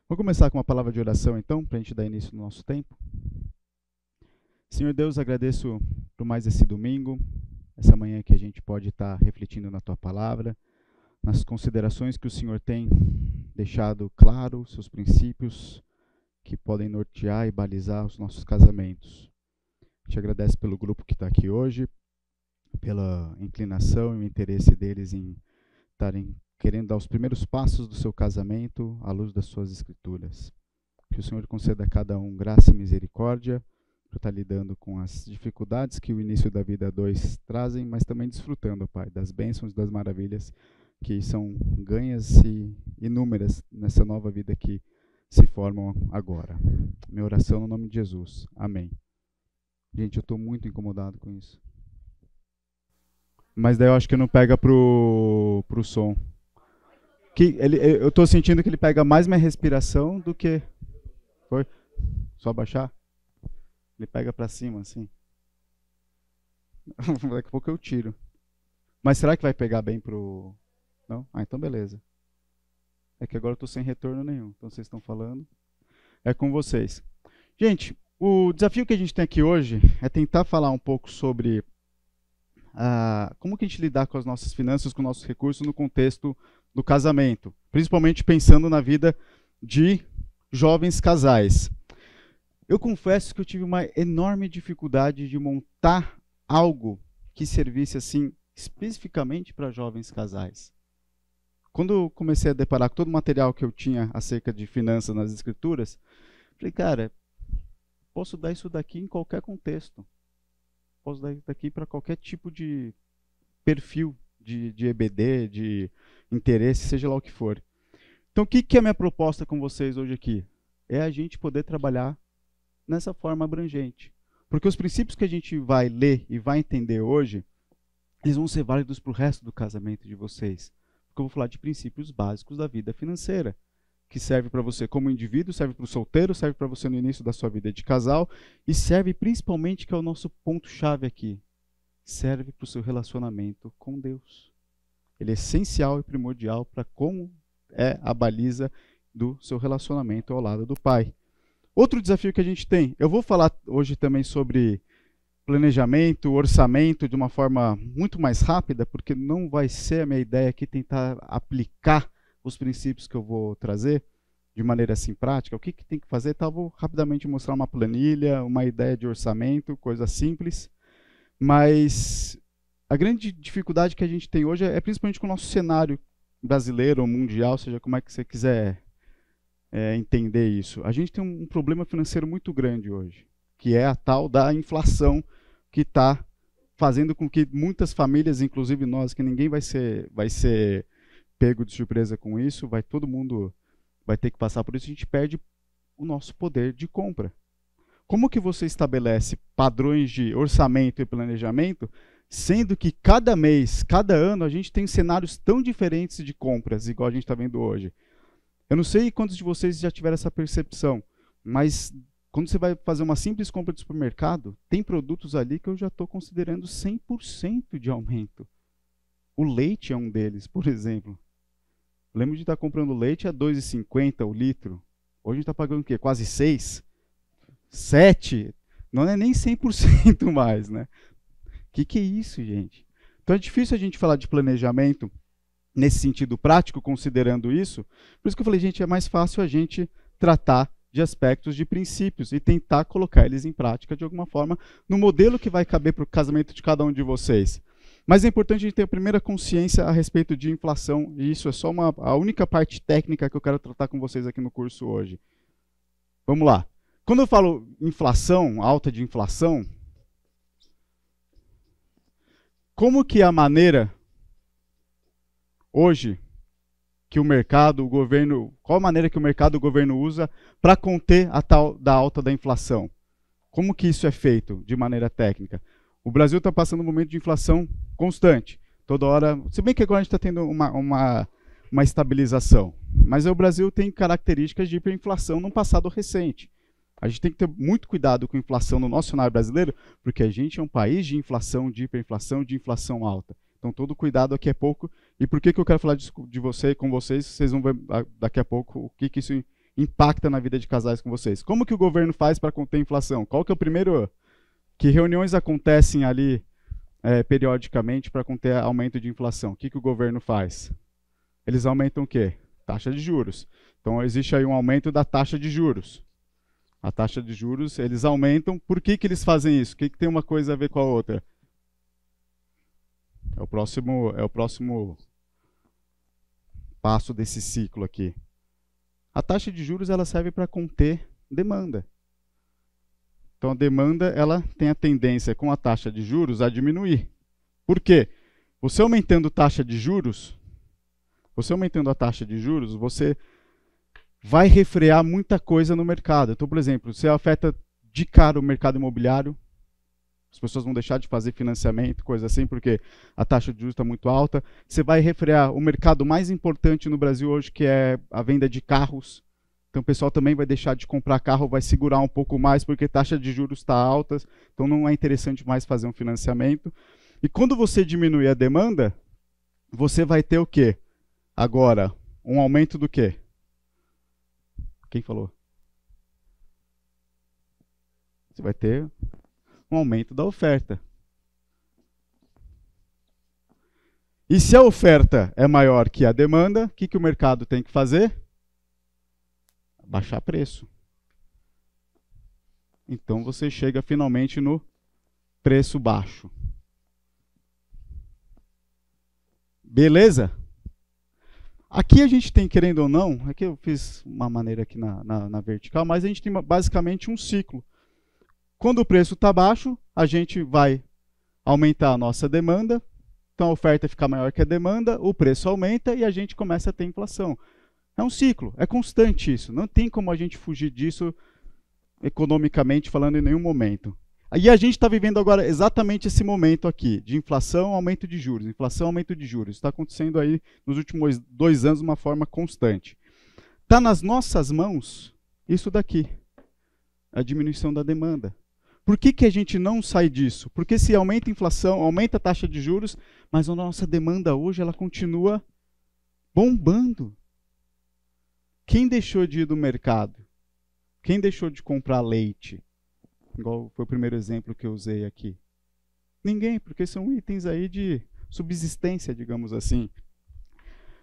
Vamos começar com uma palavra de oração, então, para a gente dar início no nosso tempo. Senhor Deus, agradeço por mais esse domingo, essa manhã que a gente pode estar refletindo na Tua palavra, nas considerações que o Senhor tem deixado claro, seus princípios que podem nortear e balizar os nossos casamentos. Te agradeço pelo grupo que está aqui hoje, pela inclinação e o interesse deles em estarem querendo dar os primeiros passos do seu casamento à luz das suas escrituras. Que o Senhor conceda a cada um graça e misericórdia para estar lidando com as dificuldades que o início da vida a dois trazem, mas também desfrutando, Pai, das bênçãos e das maravilhas que são ganhas e inúmeras nessa nova vida que se formam agora. Minha oração no nome de Jesus. Amém. Gente, eu estou muito incomodado com isso. Mas daí eu acho que não pega pro som. Eu estou sentindo que ele pega mais minha respiração do que... Foi? Só baixar? Ele pega para cima, assim. Daqui a pouco eu tiro. Mas será que vai pegar bem pro... Não? Ah, então beleza. É que agora eu estou sem retorno nenhum. Então vocês estão falando. É com vocês. Gente, o desafio que a gente tem aqui hoje é tentar falar um pouco sobre como que a gente lidar com as nossas finanças, com nossos recursos no contexto do casamento. Principalmente pensando na vida de jovens casais. Eu confesso que eu tive uma enorme dificuldade de montar algo que servisse assim especificamente para jovens casais. Quando eu comecei a deparar com todo o material que eu tinha acerca de finanças nas escrituras, falei, cara, posso dar isso daqui em qualquer contexto. Posso dar isso daqui para qualquer tipo de perfil de EBD, de interesse, seja lá o que for. Então, o que é a minha proposta com vocês hoje aqui? É a gente poder trabalhar nessa forma abrangente. Porque os princípios que a gente vai ler e vai entender hoje, eles vão ser válidos para o resto do casamento de vocês. Porque eu vou falar de princípios básicos da vida financeira, que serve para você como indivíduo, serve para o solteiro, serve para você no início da sua vida de casal, e serve principalmente, que é o nosso ponto-chave aqui, serve para o seu relacionamento com Deus. Ele é essencial e primordial para como é a baliza do seu relacionamento ao lado do Pai. Outro desafio que a gente tem, eu vou falar hoje também sobre planejamento, orçamento de uma forma muito mais rápida, porque não vai ser a minha ideia aqui tentar aplicar os princípios que eu vou trazer de maneira assim prática. O que tem que fazer? Tá, vou rapidamente mostrar uma planilha, uma ideia de orçamento, coisa simples, mas a grande dificuldade que a gente tem hoje é principalmente com o nosso cenário brasileiro ou mundial, seja como é que você quiser entender isso. A gente tem um problema financeiro muito grande hoje, que é a tal da inflação, que está fazendo com que muitas famílias, inclusive nós, que ninguém vai ser pego de surpresa com isso, todo mundo vai ter que passar por isso, a gente perde o nosso poder de compra. Como que você estabelece padrões de orçamento e planejamento, sendo que cada mês, cada ano, a gente tem cenários tão diferentes de compras, igual a gente está vendo hoje? Eu não sei quantos de vocês já tiveram essa percepção, mas quando você vai fazer uma simples compra de supermercado, tem produtos ali que eu já estou considerando 100% de aumento. O leite é um deles, por exemplo. Eu lembro de estar comprando leite a R$ 2,50 o litro. Hoje a gente está pagando o quê? Quase 6? 7? Não é nem 100% mais, né? O que é isso, gente? Então é difícil a gente falar de planejamento nesse sentido prático, considerando isso. Por isso que eu falei, gente, é mais fácil a gente tratar de aspectos de princípios e tentar colocar eles em prática de alguma forma no modelo que vai caber para o casamento de cada um de vocês. Mas é importante a gente ter a primeira consciência a respeito de inflação, e isso é só a única parte técnica que eu quero tratar com vocês aqui no curso hoje. Vamos lá. Quando eu falo inflação, alta de inflação, como que é a maneira hoje que o mercado, o governo, qual a maneira que o mercado e o governo usa para conter a tal da alta da inflação? Como que isso é feito de maneira técnica? O Brasil está passando um momento de inflação constante. Toda hora, se bem que agora a gente está tendo uma estabilização, mas o Brasil tem características de hiperinflação num passado recente. A gente tem que ter muito cuidado com a inflação no nosso cenário brasileiro, porque a gente é um país de inflação, de hiperinflação, de inflação alta. Então, todo cuidado aqui é pouco. E por que eu quero falar disso com vocês? Vocês vão ver daqui a pouco o que isso impacta na vida de casais com vocês. Como que o governo faz para conter a inflação? Qual que é o primeiro? Que reuniões acontecem ali periodicamente para conter aumento de inflação? O que que o governo faz? Eles aumentam o quê? Taxa de juros. Então existe aí um aumento da taxa de juros. A taxa de juros eles aumentam. Por que que eles fazem isso? O que que tem uma coisa a ver com a outra? É o próximo passo desse ciclo aqui. A taxa de juros ela serve para conter demanda. Então a demanda ela tem a tendência com a taxa de juros a diminuir. Por quê? Você aumentando a taxa de juros, você vai refrear muita coisa no mercado. Então, por exemplo, você afeta de cara o mercado imobiliário, as pessoas vão deixar de fazer financiamento, coisa assim, porque a taxa de juros está muito alta. Você vai refrear o mercado mais importante no Brasil hoje, que é a venda de carros. Então o pessoal também vai deixar de comprar carro, vai segurar um pouco mais, porque a taxa de juros está alta, então não é interessante mais fazer um financiamento. E quando você diminuir a demanda, você vai ter o quê? Agora, um aumento do quê? Quem falou? Você vai ter um aumento da oferta. E se a oferta é maior que a demanda, o que o mercado tem que fazer? Baixar preço. Então você chega finalmente no preço baixo. Beleza? Aqui a gente tem, querendo ou não, aqui eu fiz uma maneira aqui na vertical, mas a gente tem basicamente um ciclo. Quando o preço está baixo, a gente vai aumentar a nossa demanda, então a oferta fica maior que a demanda, o preço aumenta e a gente começa a ter inflação. É um ciclo, é constante isso, não tem como a gente fugir disso economicamente falando em nenhum momento. E a gente está vivendo agora exatamente esse momento aqui, de inflação, aumento de juros, inflação, aumento de juros. Está acontecendo aí nos últimos 2 anos de uma forma constante. Está nas nossas mãos isso daqui, a diminuição da demanda. Por que a gente não sai disso? Porque se aumenta a inflação, aumenta a taxa de juros, mas a nossa demanda hoje ela continua bombando. Quem deixou de ir do mercado? Quem deixou de comprar leite? Igual foi o primeiro exemplo que eu usei aqui. Ninguém, porque são itens aí de subsistência, digamos assim.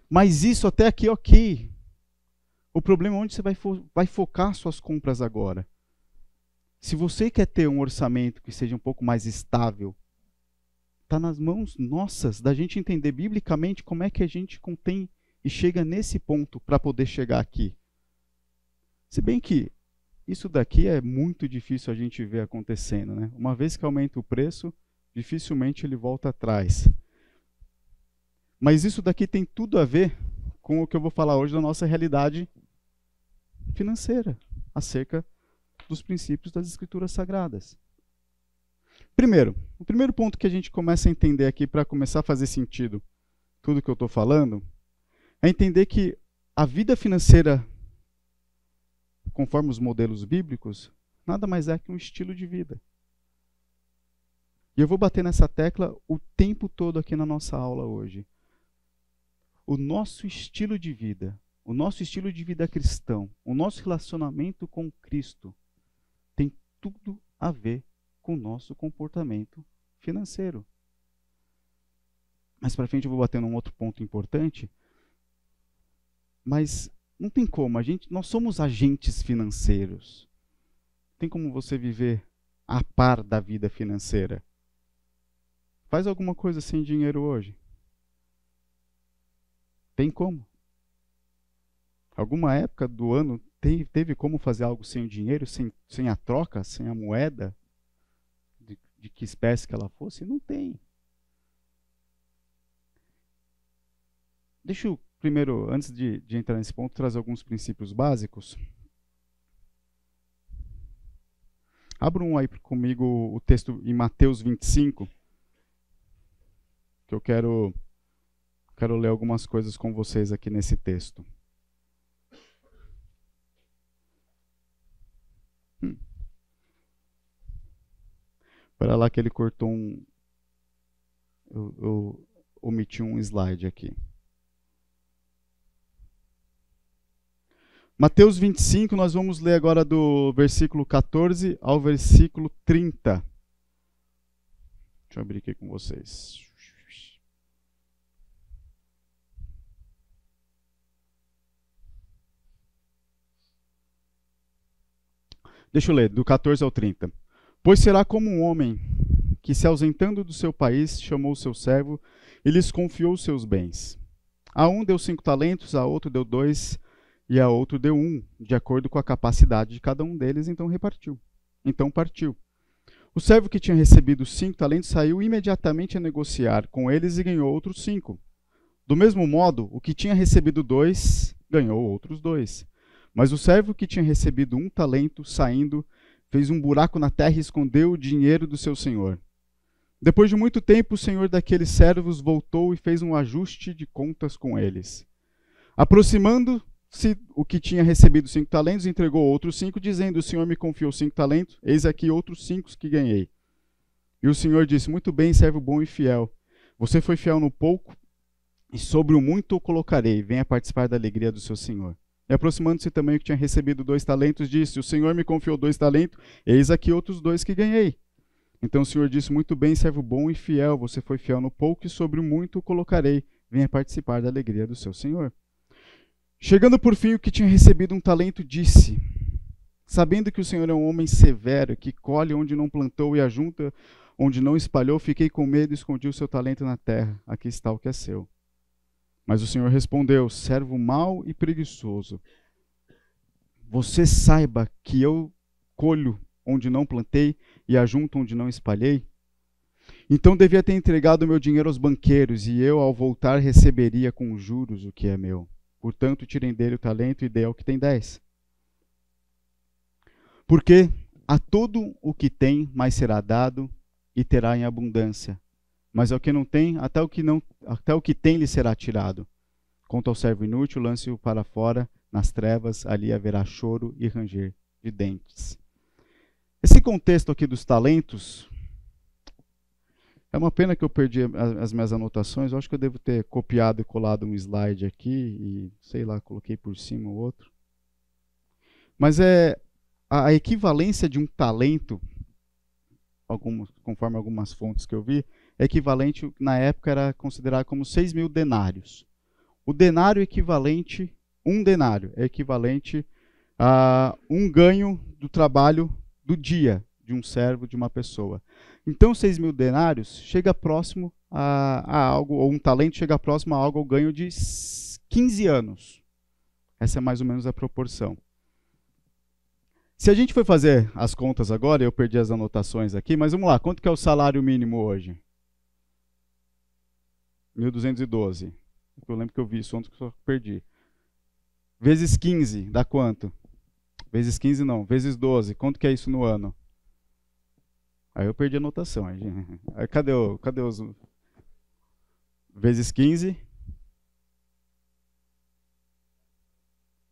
Mas isso até aqui, ok. O problema é onde você vai focar suas compras agora. Se você quer ter um orçamento que seja um pouco mais estável, está nas mãos nossas da gente entender biblicamente como é que a gente contém e chega nesse ponto para poder chegar aqui. Se bem que isso daqui é muito difícil a gente ver acontecendo, né? Uma vez que aumenta o preço, dificilmente ele volta atrás. Mas isso daqui tem tudo a ver com o que eu vou falar hoje da nossa realidade financeira, acerca dos princípios das Escrituras Sagradas. Primeiro, o primeiro ponto que a gente começa a entender aqui para começar a fazer sentido tudo que eu estou falando, é entender que a vida financeira, conforme os modelos bíblicos, nada mais é que um estilo de vida. E eu vou bater nessa tecla o tempo todo aqui na nossa aula hoje. O nosso estilo de vida cristão, o nosso relacionamento com Cristo, tem tudo a ver com o nosso comportamento financeiro. Mais para frente eu vou bater num outro ponto importante, mas não tem como, nós somos agentes financeiros. Tem como você viver a par da vida financeira? Faz alguma coisa sem dinheiro hoje? Tem como? Alguma época do ano teve como fazer algo sem o dinheiro, sem a troca, sem a moeda, de que espécie que ela fosse? Não tem. Deixa eu primeiro, antes de entrar nesse ponto, trazer alguns princípios básicos. Abram aí comigo o texto em Mateus 25, que eu quero ler algumas coisas com vocês aqui nesse texto. Para lá que ele cortou eu omiti um slide aqui. Mateus 25, nós vamos ler agora do versículo 14 ao versículo 30. Deixa eu abrir aqui com vocês. Deixa eu ler, do 14 ao 30. Pois será como um homem que, se ausentando do seu país, chamou o seu servo e lhes confiou seus bens. A um deu 5 talentos, a outro deu 2 e a outro deu 1, de acordo com a capacidade de cada um deles, então repartiu. Então partiu. O servo que tinha recebido 5 talentos saiu imediatamente a negociar com eles e ganhou outros 5. Do mesmo modo, o que tinha recebido 2 ganhou outros 2. Mas o servo que tinha recebido 1 talento, saindo, fez um buraco na terra e escondeu o dinheiro do seu senhor. Depois de muito tempo, o senhor daqueles servos voltou e fez um ajuste de contas com eles. Aproximando-se o que tinha recebido 5 talentos, entregou outros 5, dizendo: o senhor me confiou 5 talentos, eis aqui outros 5 que ganhei. E o senhor disse: muito bem, servo bom e fiel. Você foi fiel no pouco, e sobre o muito o colocarei. Venha participar da alegria do seu senhor. E aproximando-se também o que tinha recebido 2 talentos, disse: o senhor me confiou 2 talentos, eis aqui outros 2 que ganhei. Então o senhor disse: muito bem, servo bom e fiel, você foi fiel no pouco e sobre o muito o colocarei. Venha participar da alegria do seu senhor. Chegando por fim o que tinha recebido 1 talento, disse: sabendo que o senhor é um homem severo, que colhe onde não plantou e ajunta onde não espalhou, fiquei com medo e escondi o seu talento na terra. Aqui está o que é seu. Mas o senhor respondeu: servo mau e preguiçoso, você saiba que eu colho onde não plantei e ajunto onde não espalhei? Então devia ter entregado o meu dinheiro aos banqueiros, e eu, ao voltar, receberia com juros o que é meu. Portanto, tirem dele o talento e dê ao que tem 10. Porque a todo o que tem mais será dado e terá em abundância. Mas ao que não tem, até o que tem lhe será tirado. Quanto ao servo inútil, lance-o para fora, nas trevas, ali haverá choro e ranger de dentes. Esse contexto aqui dos talentos, é uma pena que eu perdi as minhas anotações. Eu acho que eu devo ter copiado e colado um slide aqui e, sei lá, coloquei por cima o outro. Mas a equivalência de um talento, conforme algumas fontes que eu vi, é equivalente, na época era considerado como 6.000 denários. O denário equivalente, um denário é equivalente a um ganho do trabalho do dia de um servo, de uma pessoa. Então, 6.000 denários chega próximo a algo, ou um talento chega próximo a algo, ao ganho de 15 anos. Essa é mais ou menos a proporção. Se a gente for fazer as contas agora, eu perdi as anotações aqui, mas vamos lá, quanto que é o salário mínimo hoje? 1.212. Eu lembro que eu vi isso ontem que eu só perdi. Vezes 15, dá quanto? Vezes 15 não, vezes 12. Quanto que é isso no ano? Aí eu perdi a anotação. Aí, cadê os... Vezes 15.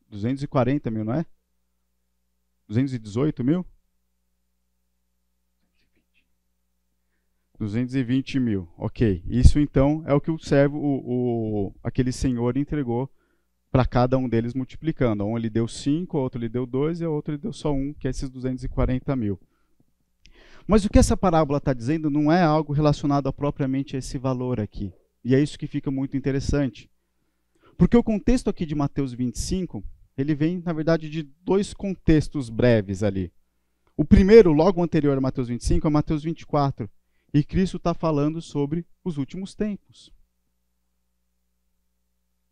240 mil, não é? 218 mil? 220 mil, ok. Isso então é o que o servo, aquele senhor entregou para cada um deles multiplicando. A um ele deu 5, a outro ele deu 2 e a outro ele deu só 1, que é esses 240 mil. Mas o que essa parábola está dizendo não é algo relacionado a propriamente esse valor aqui. E é isso que fica muito interessante. Porque o contexto aqui de Mateus 25, ele vem, na verdade, de 2 contextos breves ali. O primeiro, logo anterior a Mateus 25, é Mateus 24. E Cristo está falando sobre os últimos tempos.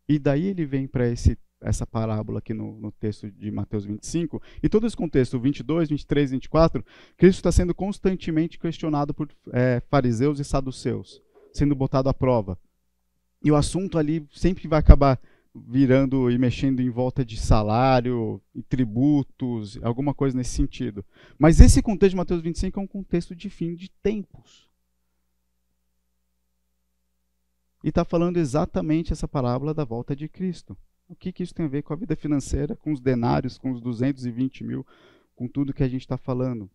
E daí ele vem para essa parábola aqui no texto de Mateus 25. E todo esse contexto, 22, 23, 24, Cristo está sendo constantemente questionado por fariseus e saduceus, sendo botado à prova. E o assunto ali sempre vai acabar virando e mexendo em volta de salário e tributos, alguma coisa nesse sentido. Mas esse contexto de Mateus 25 é um contexto de fim de tempos. E está falando exatamente essa parábola da volta de Cristo. O que isso tem a ver com a vida financeira, com os denários, com os 220 mil, com tudo que a gente está falando?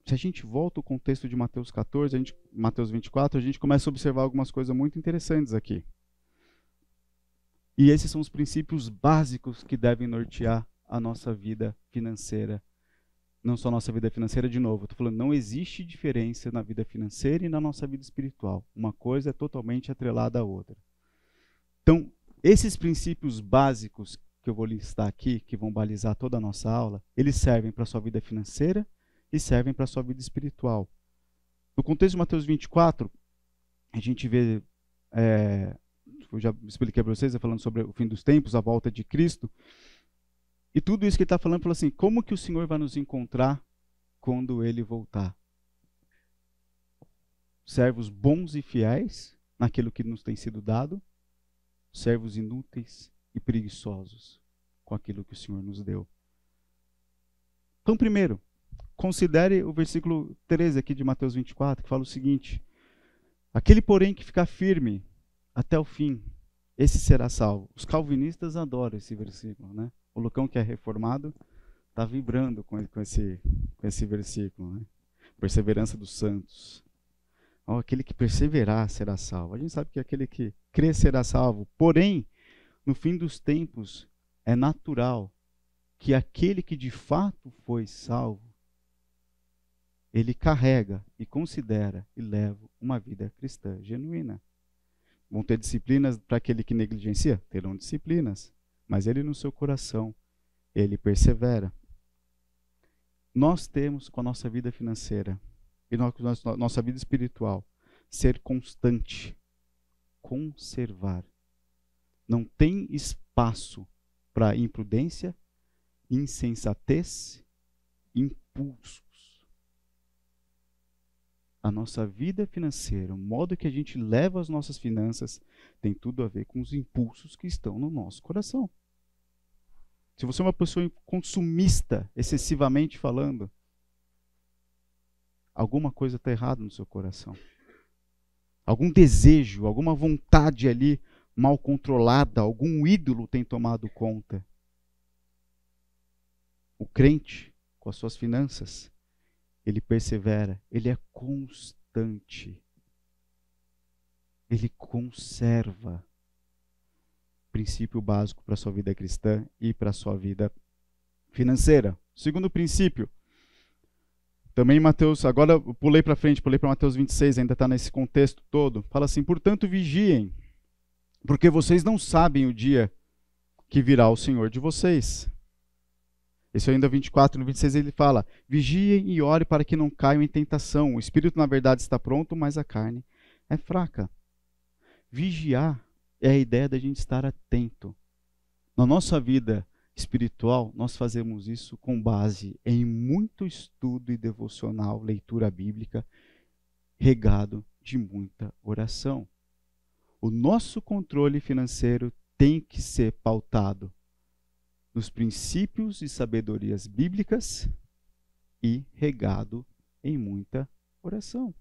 Se a gente volta ao contexto de Mateus 14, Mateus 24, a gente começa a observar algumas coisas muito interessantes aqui. E esses são os princípios básicos que devem nortear a nossa vida financeira. Não só a nossa vida financeira, de novo, eu estou falando, não existe diferença na vida financeira e na nossa vida espiritual. Uma coisa é totalmente atrelada à outra. Então, esses princípios básicos que eu vou listar aqui, que vão balizar toda a nossa aula, eles servem para a sua vida financeira e servem para a sua vida espiritual. No contexto de Mateus 24, a gente vê, eu já expliquei para vocês, falando sobre o fim dos tempos, a volta de Cristo, e tudo isso que ele está falando, fala assim, como que o Senhor vai nos encontrar quando Ele voltar? Servos bons e fiéis naquilo que nos tem sido dado, servos inúteis e preguiçosos com aquilo que o Senhor nos deu. Então, primeiro, considere o versículo 13 aqui de Mateus 24, que fala o seguinte: aquele, porém, que ficar firme até o fim, esse será salvo. Os calvinistas adoram esse versículo, né? O Lucão, que é reformado, está vibrando com esse versículo, né? Perseverança dos santos. Aquele que perseverar será salvo. A gente sabe que aquele que crê será salvo. Porém, no fim dos tempos, é natural que aquele que de fato foi salvo, ele carrega e considera e leva uma vida cristã genuína. Vão ter disciplinas para aquele que negligencia? Terão disciplinas. Mas ele no seu coração, ele persevera. Nós temos com a nossa vida financeira e nossa vida espiritual ser constante, conservar. Não tem espaço para imprudência, insensatez, impulsos. A nossa vida financeira, o modo que a gente leva as nossas finanças, tem tudo a ver com os impulsos que estão no nosso coração. Se você é uma pessoa consumista, excessivamente falando, alguma coisa está errada no seu coração. Algum desejo, alguma vontade ali mal controlada, algum ídolo tem tomado conta. O crente, com as suas finanças, ele persevera, ele é constante. Ele conserva. Princípio básico para a sua vida cristã e para a sua vida financeira. Segundo princípio, também Mateus, agora eu pulei para frente, pulei para Mateus 26, ainda está nesse contexto todo. Fala assim: portanto vigiem, porque vocês não sabem o dia que virá o Senhor de vocês. Esse ainda 24, no 26 ele fala: vigiem e ore para que não caiam em tentação. O espírito na verdade está pronto, mas a carne é fraca. Vigiar é a ideia da gente estar atento. Na nossa vida espiritual, nós fazemos isso com base em muito estudo e devocional, leitura bíblica, regado de muita oração. O nosso controle financeiro tem que ser pautado nos princípios e sabedorias bíblicas e regado em muita oração.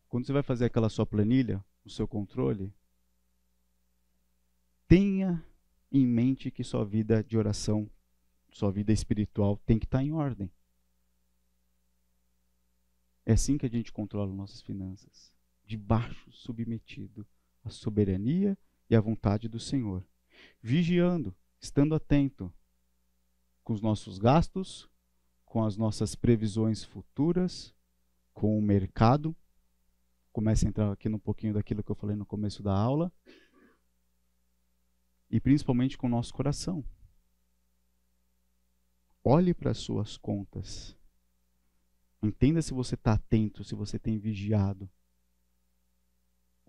Quando você vai fazer aquela sua planilha, o seu controle, tenha em mente que sua vida de oração, sua vida espiritual tem que estar em ordem. É assim que a gente controla nossas finanças, debaixo, submetido à soberania e à vontade do Senhor. Vigiando, estando atento com os nossos gastos, com as nossas previsões futuras, com o mercado. Começa a entrar aqui um pouquinho daquilo que eu falei no começo da aula. E principalmente com o nosso coração. Olhe para as suas contas. Entenda se você está atento, se você tem vigiado.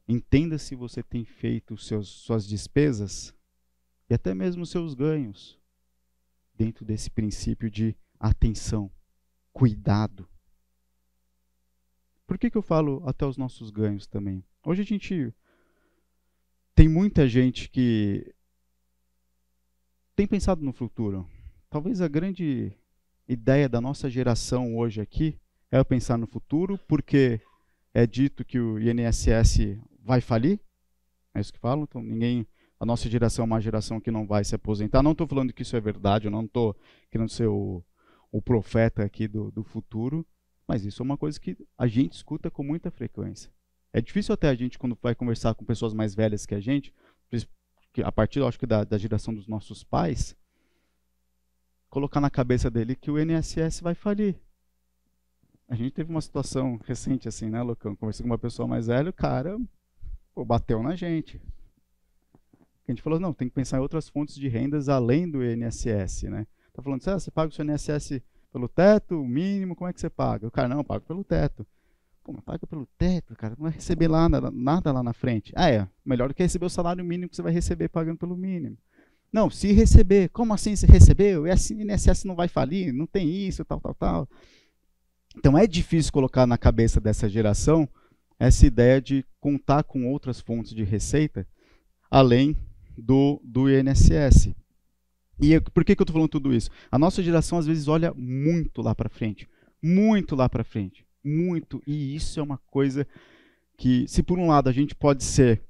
Entenda se você tem feito suas despesas e até mesmo seus ganhos dentro desse princípio de atenção, cuidado. Por que eu falo até os nossos ganhos também? Hoje a gente tem muita gente que tem pensado no futuro. Talvez a grande ideia da nossa geração hoje aqui é pensar no futuro, porque é dito que o INSS vai falir. É isso que falam. Então a nossa geração é uma geração que não vai se aposentar. Não estou falando que isso é verdade, eu não estou querendo ser o profeta aqui do futuro. Mas isso é uma coisa que a gente escuta com muita frequência. É difícil até a gente, quando vai conversar com pessoas mais velhas que a gente, a partir, acho que, da geração dos nossos pais, colocar na cabeça dele que o INSS vai falir. A gente teve uma situação recente assim, né, Lucão? Conversei com uma pessoa mais velha, o cara bateu na gente. A gente falou, não, tem que pensar em outras fontes de rendas além do INSS, né? Tá falando, você paga o seu INSS pelo teto, o mínimo, como é que você paga? O cara, não, eu pago pelo teto. Pô, mas paga pelo teto, cara, não vai receber lá, nada lá na frente. Ah, melhor do que receber o salário mínimo que você vai receber pagando pelo mínimo. Não, se receber, como assim se recebeu? O INSS não vai falir, não tem isso, tal. Então é difícil colocar na cabeça dessa geração essa ideia de contar com outras fontes de receita além do INSS. E por que eu estou falando tudo isso? A nossa geração às vezes olha muito lá para frente, muito lá para frente, muito. E isso é uma coisa que, se por um lado a gente pode ser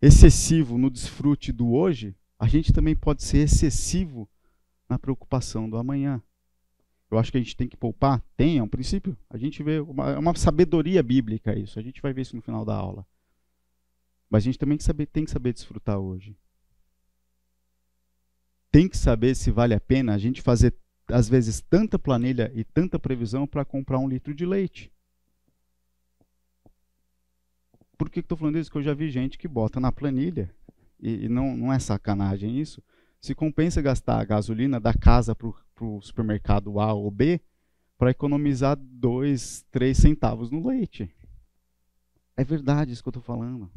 excessivo no desfrute do hoje, a gente também pode ser excessivo na preocupação do amanhã. Eu acho que a gente tem que poupar? Tem, é um princípio. A gente vê, é uma sabedoria bíblica isso. A gente vai ver isso no final da aula. Mas a gente também tem que saber desfrutar hoje. Tem que saber se vale a pena a gente fazer, às vezes, tanta planilha e tanta previsão para comprar 1 litro de leite. Por que estou falando isso? Porque eu já vi gente que bota na planilha, e não é sacanagem isso, se compensa gastar a gasolina da casa para o supermercado A ou B para economizar 2, 3 centavos no leite. É verdade isso que eu estou falando.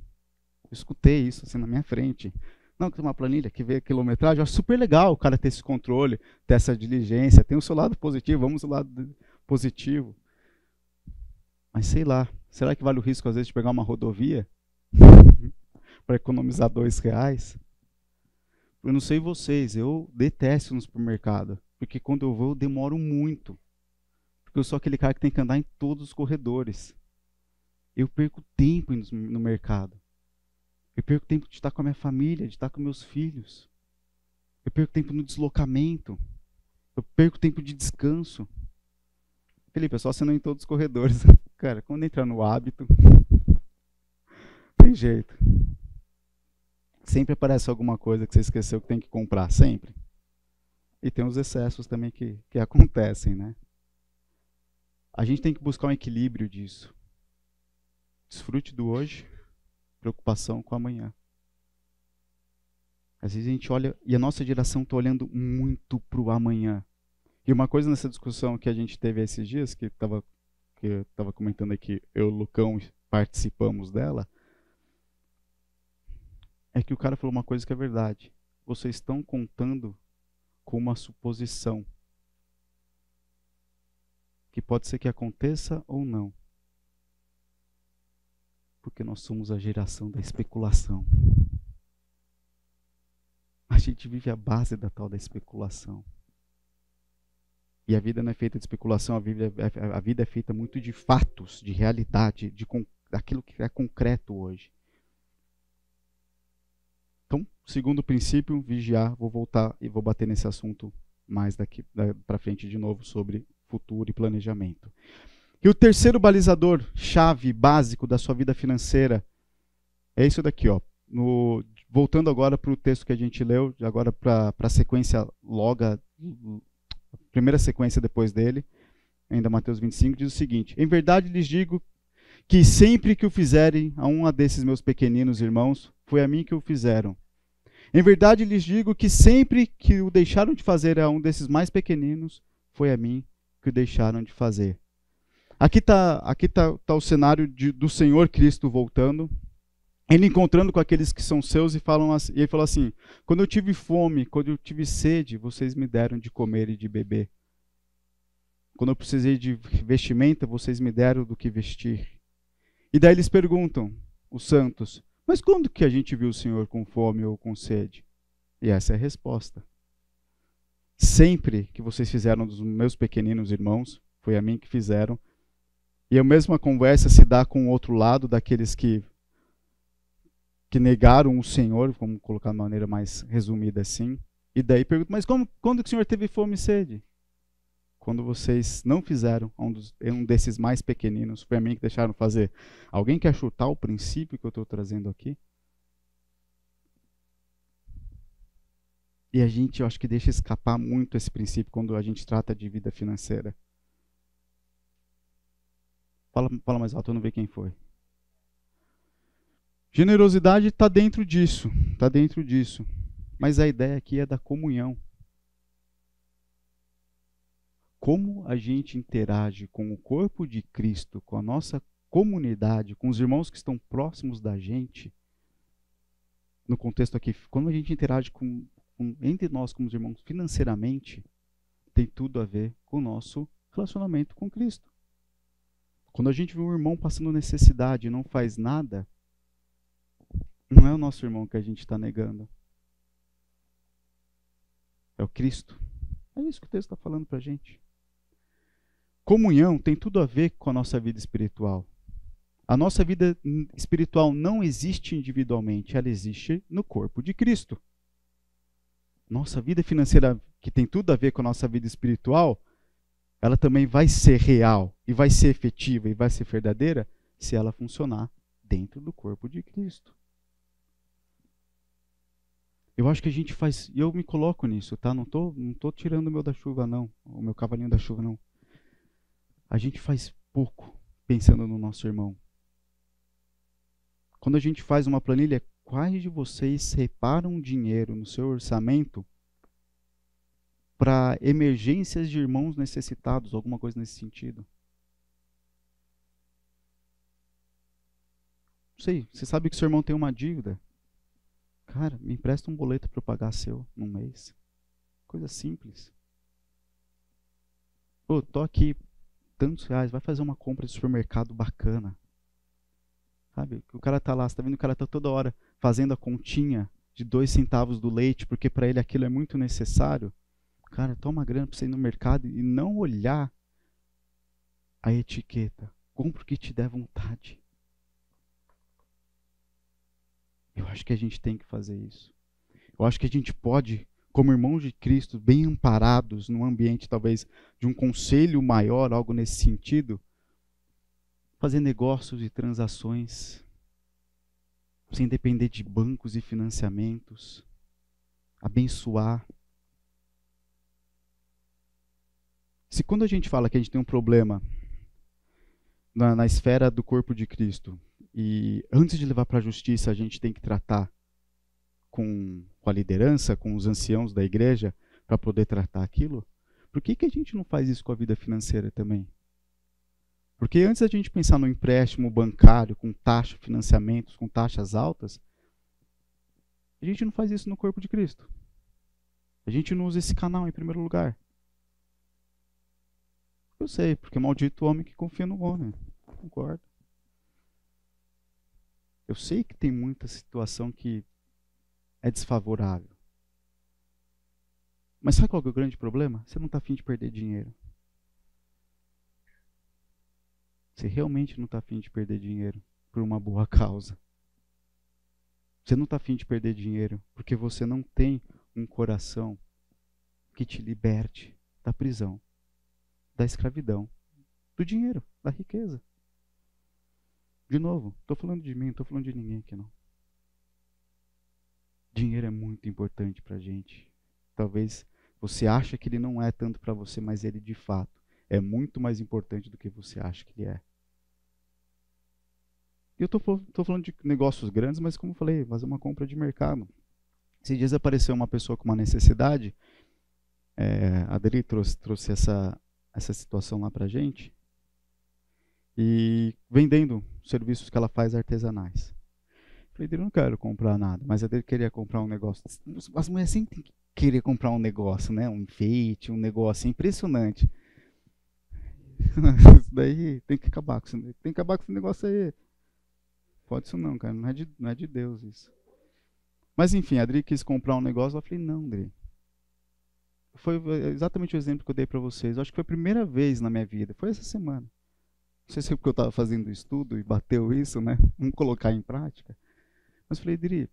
Eu escutei isso assim na minha frente. Não, que tem uma planilha que vê a quilometragem. Eu acho super legal o cara ter esse controle, ter essa diligência. Tem o seu lado positivo, vamos do lado positivo. Mas sei lá, será que vale o risco às vezes de pegar uma rodovia para economizar R$2? Eu não sei vocês, eu detesto no supermercado. Porque quando eu vou, eu demoro muito. Porque eu sou aquele cara que tem que andar em todos os corredores. Eu perco tempo no mercado. Eu perco tempo de estar com a minha família, de estar com meus filhos. Eu perco tempo no deslocamento. Eu perco tempo de descanso. Felipe, é só você não ir em todos os corredores. Cara, quando entrar no hábito, tem jeito. Sempre aparece alguma coisa que você esqueceu que tem que comprar, sempre. E tem os excessos também que acontecem, né? A gente tem que buscar um equilíbrio disso. Desfrute do hoje, preocupação com o amanhã. Às vezes a gente olha, e a nossa geração está olhando muito para o amanhã. E uma coisa nessa discussão que a gente teve esses dias, que eu estava comentando aqui, eu e o Lucão participamos dela, é que o cara falou uma coisa que é verdade. Vocês estão contando com uma suposição. Que pode ser que aconteça ou não. Porque nós somos a geração da especulação. A gente vive à base da tal da especulação. E a vida não é feita de especulação, a vida é feita muito de fatos, de realidade, daquilo que é concreto hoje. Então, segundo princípio, vigiar. Vou voltar e vou bater nesse assunto mais daqui para frente de novo sobre futuro e planejamento. E o terceiro balizador, chave, básico da sua vida financeira, é isso daqui, ó. Voltando agora para o texto que a gente leu, agora para a sequência loga, a primeira sequência depois dele, ainda Mateus 25, diz o seguinte: em verdade lhes digo que sempre que o fizerem a um desses meus pequeninos irmãos, foi a mim que o fizeram. Em verdade lhes digo que sempre que o deixaram de fazer a um desses mais pequeninos, foi a mim que o deixaram de fazer. Aqui está o cenário do Senhor Cristo voltando, ele encontrando com aqueles que são seus e ele falou assim: quando eu tive fome, quando eu tive sede, vocês me deram de comer e de beber. Quando eu precisei de vestimenta, vocês me deram do que vestir. E daí eles perguntam, os santos: mas quando que a gente viu o Senhor com fome ou com sede? E essa é a resposta. Sempre que vocês fizeram dos meus pequeninos irmãos, foi a mim que fizeram. E a mesma conversa se dá com o outro lado, daqueles que negaram o Senhor, vamos colocar de uma maneira mais resumida assim. E daí pergunta: mas quando que o Senhor teve fome e sede? Quando vocês não fizeram um desses mais pequeninos, foi a mim que deixaram fazer. Alguém quer chutar o princípio que eu estou trazendo aqui? E a gente, eu acho que deixa escapar muito esse princípio quando a gente trata de vida financeira. Fala mais alto, eu não vi quem foi. Generosidade está dentro disso, está dentro disso. Mas a ideia aqui é da comunhão. Como a gente interage com o corpo de Cristo, com a nossa comunidade, com os irmãos que estão próximos da gente, no contexto aqui, como a gente interage entre nós como irmãos financeiramente, tem tudo a ver com o nosso relacionamento com Cristo. Quando a gente vê um irmão passando necessidade e não faz nada, não é o nosso irmão que a gente está negando. É o Cristo. É isso que o texto está falando para a gente. Comunhão tem tudo a ver com a nossa vida espiritual. A nossa vida espiritual não existe individualmente, ela existe no corpo de Cristo. Nossa vida financeira, que tem tudo a ver com a nossa vida espiritual, ela também vai ser real, e vai ser efetiva, e vai ser verdadeira, se ela funcionar dentro do corpo de Cristo. Eu acho que a gente faz, e eu me coloco nisso, tá? Não tô tirando o meu da chuva, não, o meu cavalinho da chuva, não. A gente faz pouco pensando no nosso irmão. Quando a gente faz uma planilha, quais de vocês separam dinheiro no seu orçamento para emergências de irmãos necessitados, alguma coisa nesse sentido? Não sei, você sabe que seu irmão tem uma dívida. Cara, me empresta um boleto para eu pagar seu num mês. Coisa simples. Pô, tô aqui, tantos reais, vai fazer uma compra de supermercado bacana. Sabe? O cara tá lá, você tá vendo que o cara tá toda hora fazendo a continha de 2 centavos do leite, porque para ele aquilo é muito necessário. Cara, toma grana para você ir no mercado e não olhar a etiqueta. Compra o que te der vontade. Eu acho que a gente tem que fazer isso. Eu acho que a gente pode, como irmãos de Cristo, bem amparados num ambiente talvez de um conselho maior, algo nesse sentido, fazer negócios e transações sem depender de bancos e financiamentos, abençoar. Se quando a gente fala que a gente tem um problema na esfera do corpo de Cristo, e antes de levar para a justiça a gente tem que tratar com a liderança, com os anciãos da igreja, para poder tratar aquilo, por que a gente não faz isso com a vida financeira também? Porque antes da gente pensar no empréstimo bancário, com taxa, financiamentos, com taxas altas, a gente não faz isso no corpo de Cristo. A gente não usa esse canal em primeiro lugar. Eu sei, porque maldito o homem que confia no homem. Concordo. Eu sei que tem muita situação que é desfavorável. Mas sabe qual é o grande problema? Você não está afim de perder dinheiro. Você realmente não está afim de perder dinheiro por uma boa causa. Você não está afim de perder dinheiro porque você não tem um coração que te liberte da prisão, da escravidão, do dinheiro, da riqueza. De novo, estou falando de mim, não estou falando de ninguém aqui não. Dinheiro é muito importante para a gente. Talvez você ache que ele não é tanto para você, mas ele de fato é muito mais importante do que você acha que ele é. E eu estou falando de negócios grandes, mas como eu falei, fazer uma compra de mercado. Esses dias apareceu uma pessoa com uma necessidade, a Adri trouxe essa situação lá para a gente, e vendendo serviços que ela faz artesanais. Falei, Adri, eu não quero comprar nada, mas a Adri queria comprar um negócio. As mulheres sempre têm que querer comprar um negócio, né? Um enfeite, um negócio impressionante. Isso daí tem que acabar com isso. Tem que acabar com esse negócio aí. Pode isso não, cara. Não é de Deus isso. Mas enfim, a Adri quis comprar um negócio. Eu falei, não, Adri. Foi exatamente o exemplo que eu dei para vocês. Eu acho que foi a primeira vez na minha vida. Foi essa semana. Não sei se é porque eu estava fazendo estudo e bateu isso, né? Vamos colocar em prática. Mas eu falei, Adri,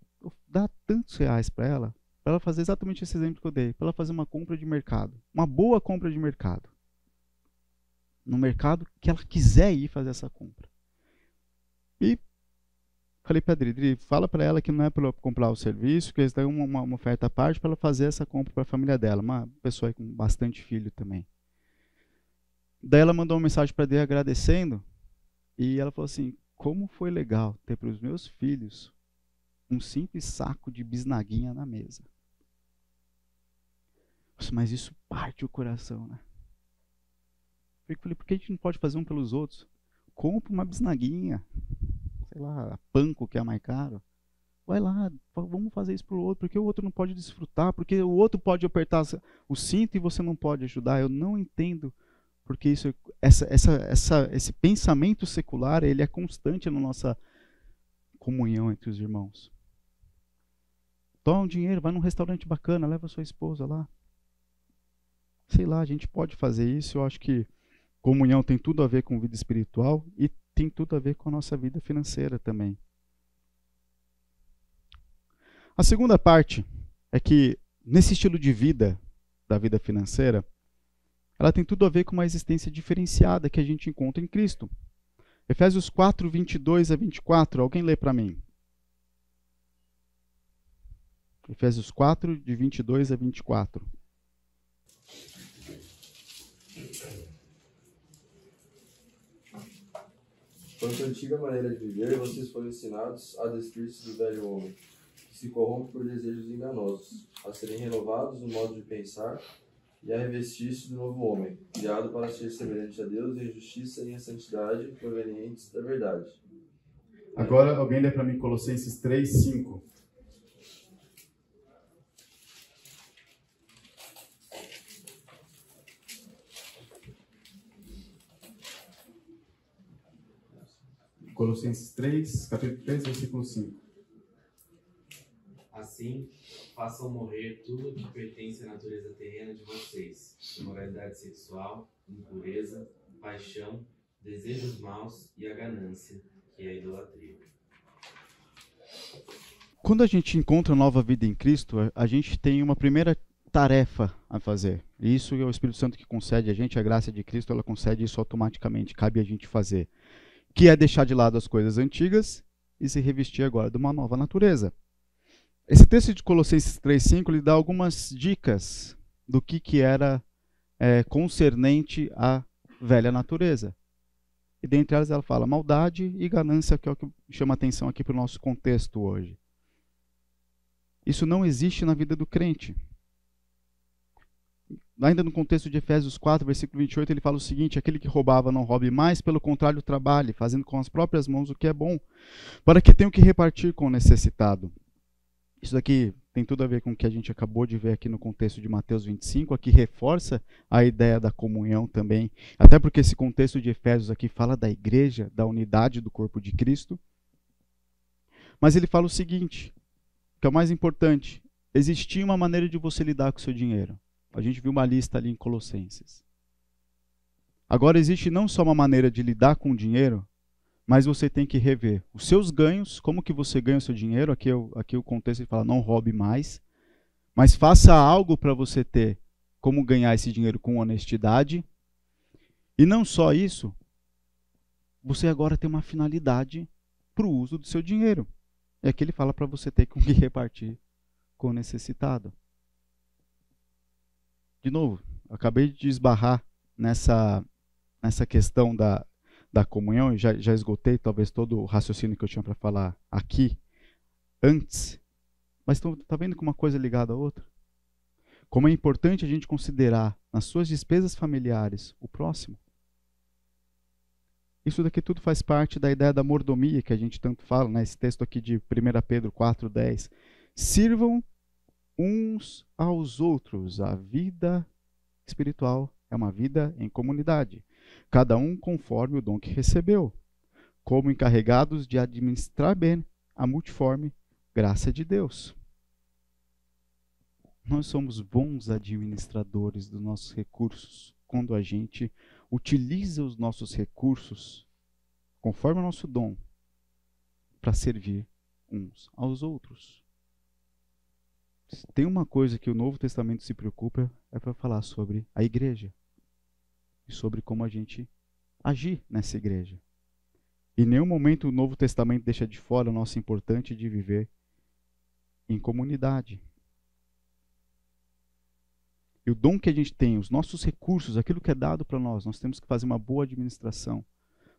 dá tantos reais para ela fazer exatamente esse exemplo que eu dei. Para ela fazer uma compra de mercado. Uma boa compra de mercado. No mercado que ela quiser ir fazer essa compra. E Falei para a Adri, fala para ela que não é para comprar o serviço, que eles dão uma oferta à parte para ela fazer essa compra para a família dela. Uma pessoa com bastante filho também. Daí ela mandou uma mensagem para a Adri agradecendo, e ela falou assim, como foi legal ter para os meus filhos um simples saco de bisnaguinha na mesa. Mas isso parte o coração, né? Eu falei, por que a gente não pode fazer um pelos outros? Compra uma bisnaguinha, sei lá, panko que é mais caro. Vai lá, vamos fazer isso pro outro, porque o outro não pode desfrutar, porque o outro pode apertar o cinto e você não pode ajudar. Eu não entendo porque esse pensamento secular, ele é constante na nossa comunhão entre os irmãos. Toma um dinheiro, vai num restaurante bacana, leva sua esposa lá. Sei lá, a gente pode fazer isso. Eu acho que comunhão tem tudo a ver com vida espiritual e tem tudo a ver com a nossa vida financeira também. A segunda parte é que, nesse estilo de vida, da vida financeira, ela tem tudo a ver com uma existência diferenciada que a gente encontra em Cristo. Efésios 4, 22 a 24, alguém lê para mim. Efésios 4, de 22 a 24. Quanto à antiga maneira de viver, vocês foram ensinados a despir-se do velho homem, que se corrompe por desejos enganosos, a serem renovados no modo de pensar e a revestir-se do novo homem, criado para ser semelhante a Deus em justiça e em santidade, provenientes da verdade. Agora alguém lê para mim Colossenses 3, 5. Colossenses 3, capítulo 3, versículo 5. Assim, façam morrer tudo o que pertence à natureza terrena de vocês: imoralidade sexual, impureza, paixão, desejos maus e a ganância, que é a idolatria. Quando a gente encontra nova vida em Cristo, a gente tem uma primeira tarefa a fazer. Isso é o Espírito Santo que concede a gente, a graça de Cristo, ela concede isso automaticamente, cabe a gente fazer. Que é deixar de lado as coisas antigas e se revestir agora de uma nova natureza. Esse texto de Colossenses 3,5 lhe dá algumas dicas do que era concernente à velha natureza. E dentre elas ela fala maldade e ganância, que é o que chama atenção aqui para o nosso contexto hoje. Isso não existe na vida do crente. Ainda no contexto de Efésios 4, versículo 28, ele fala o seguinte: aquele que roubava não roube mais, pelo contrário trabalhe, fazendo com as próprias mãos o que é bom, para que tenha o que repartir com o necessitado. Isso daqui tem tudo a ver com o que a gente acabou de ver aqui no contexto de Mateus 25, aqui reforça a ideia da comunhão também, até porque esse contexto de Efésios aqui fala da igreja, da unidade do corpo de Cristo. Mas ele fala o seguinte, que é o mais importante: existia uma maneira de você lidar com o seu dinheiro. A gente viu uma lista ali em Colossenses. Agora existe não só uma maneira de lidar com o dinheiro, mas você tem que rever os seus ganhos, como que você ganha o seu dinheiro. Aqui o contexto ele fala, não roube mais, mas faça algo para você ter como ganhar esse dinheiro com honestidade. E não só isso, você agora tem uma finalidade para o uso do seu dinheiro. E aqui ele fala para você ter com que repartir com o necessitado. De novo, acabei de esbarrar nessa questão da comunhão, e já esgotei talvez todo o raciocínio que eu tinha para falar aqui antes, mas está vendo que uma coisa é ligada à outra? Como é importante a gente considerar nas suas despesas familiares o próximo. Isso daqui tudo faz parte da ideia da mordomia que a gente tanto fala, né? Esse texto aqui de 1 Pedro 4,10. Sirvam uns aos outros. A vida espiritual é uma vida em comunidade, cada um conforme o dom que recebeu, como encarregados de administrar bem a multiforme graça de Deus. Nós somos bons administradores dos nossos recursos quando a gente utiliza os nossos recursos conforme o nosso dom para servir uns aos outros. Tem uma coisa que o Novo Testamento se preocupa, é para falar sobre a igreja e sobre como a gente agir nessa igreja. Em nenhum momento o Novo Testamento deixa de fora o nosso importante de viver em comunidade. E o dom que a gente tem, os nossos recursos, aquilo que é dado para nós temos que fazer uma boa administração.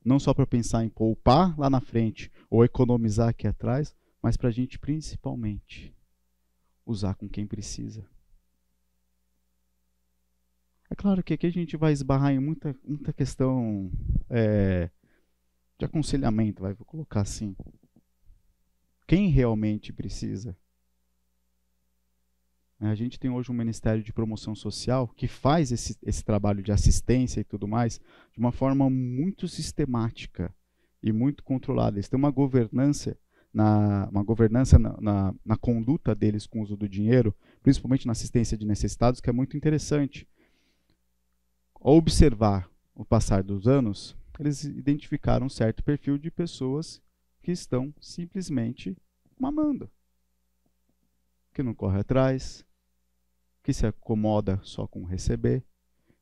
Não só para pensar em poupar lá na frente ou economizar aqui atrás, mas para a gente principalmente usar com quem precisa. É claro que aqui a gente vai esbarrar em muita questão de aconselhamento, vou colocar assim. Quem realmente precisa? A gente tem hoje um Ministério de Promoção Social que faz esse trabalho de assistência e tudo mais de uma forma muito sistemática e muito controlada. Eles têm uma governança na conduta deles com o uso do dinheiro, principalmente na assistência de necessitados, que é muito interessante. Ao observar o passar dos anos, eles identificaram um certo perfil de pessoas que estão simplesmente mamando, que não corre atrás, que se acomoda só com receber.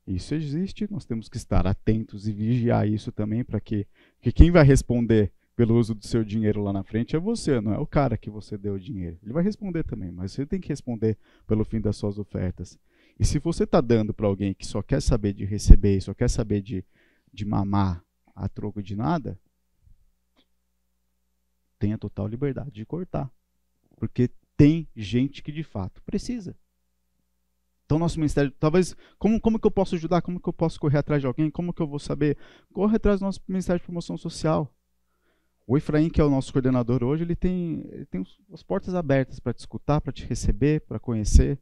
Isso existe, nós temos que estar atentos e vigiar isso também, para que quem vai responder pelo uso do seu dinheiro lá na frente é você, não é o cara que você deu o dinheiro. Ele vai responder também, mas você tem que responder pelo fim das suas ofertas. E se você está dando para alguém que só quer saber de receber, só quer saber de mamar a troco de nada, tenha total liberdade de cortar. Porque tem gente que de fato precisa. Então, nosso ministério, talvez, como que eu posso ajudar? Como que eu posso correr atrás de alguém? Como que eu vou saber? Corre atrás do nosso Ministério de Promoção Social. O Efraim, que é o nosso coordenador hoje, ele tem as portas abertas para te escutar, para te receber, para conhecer.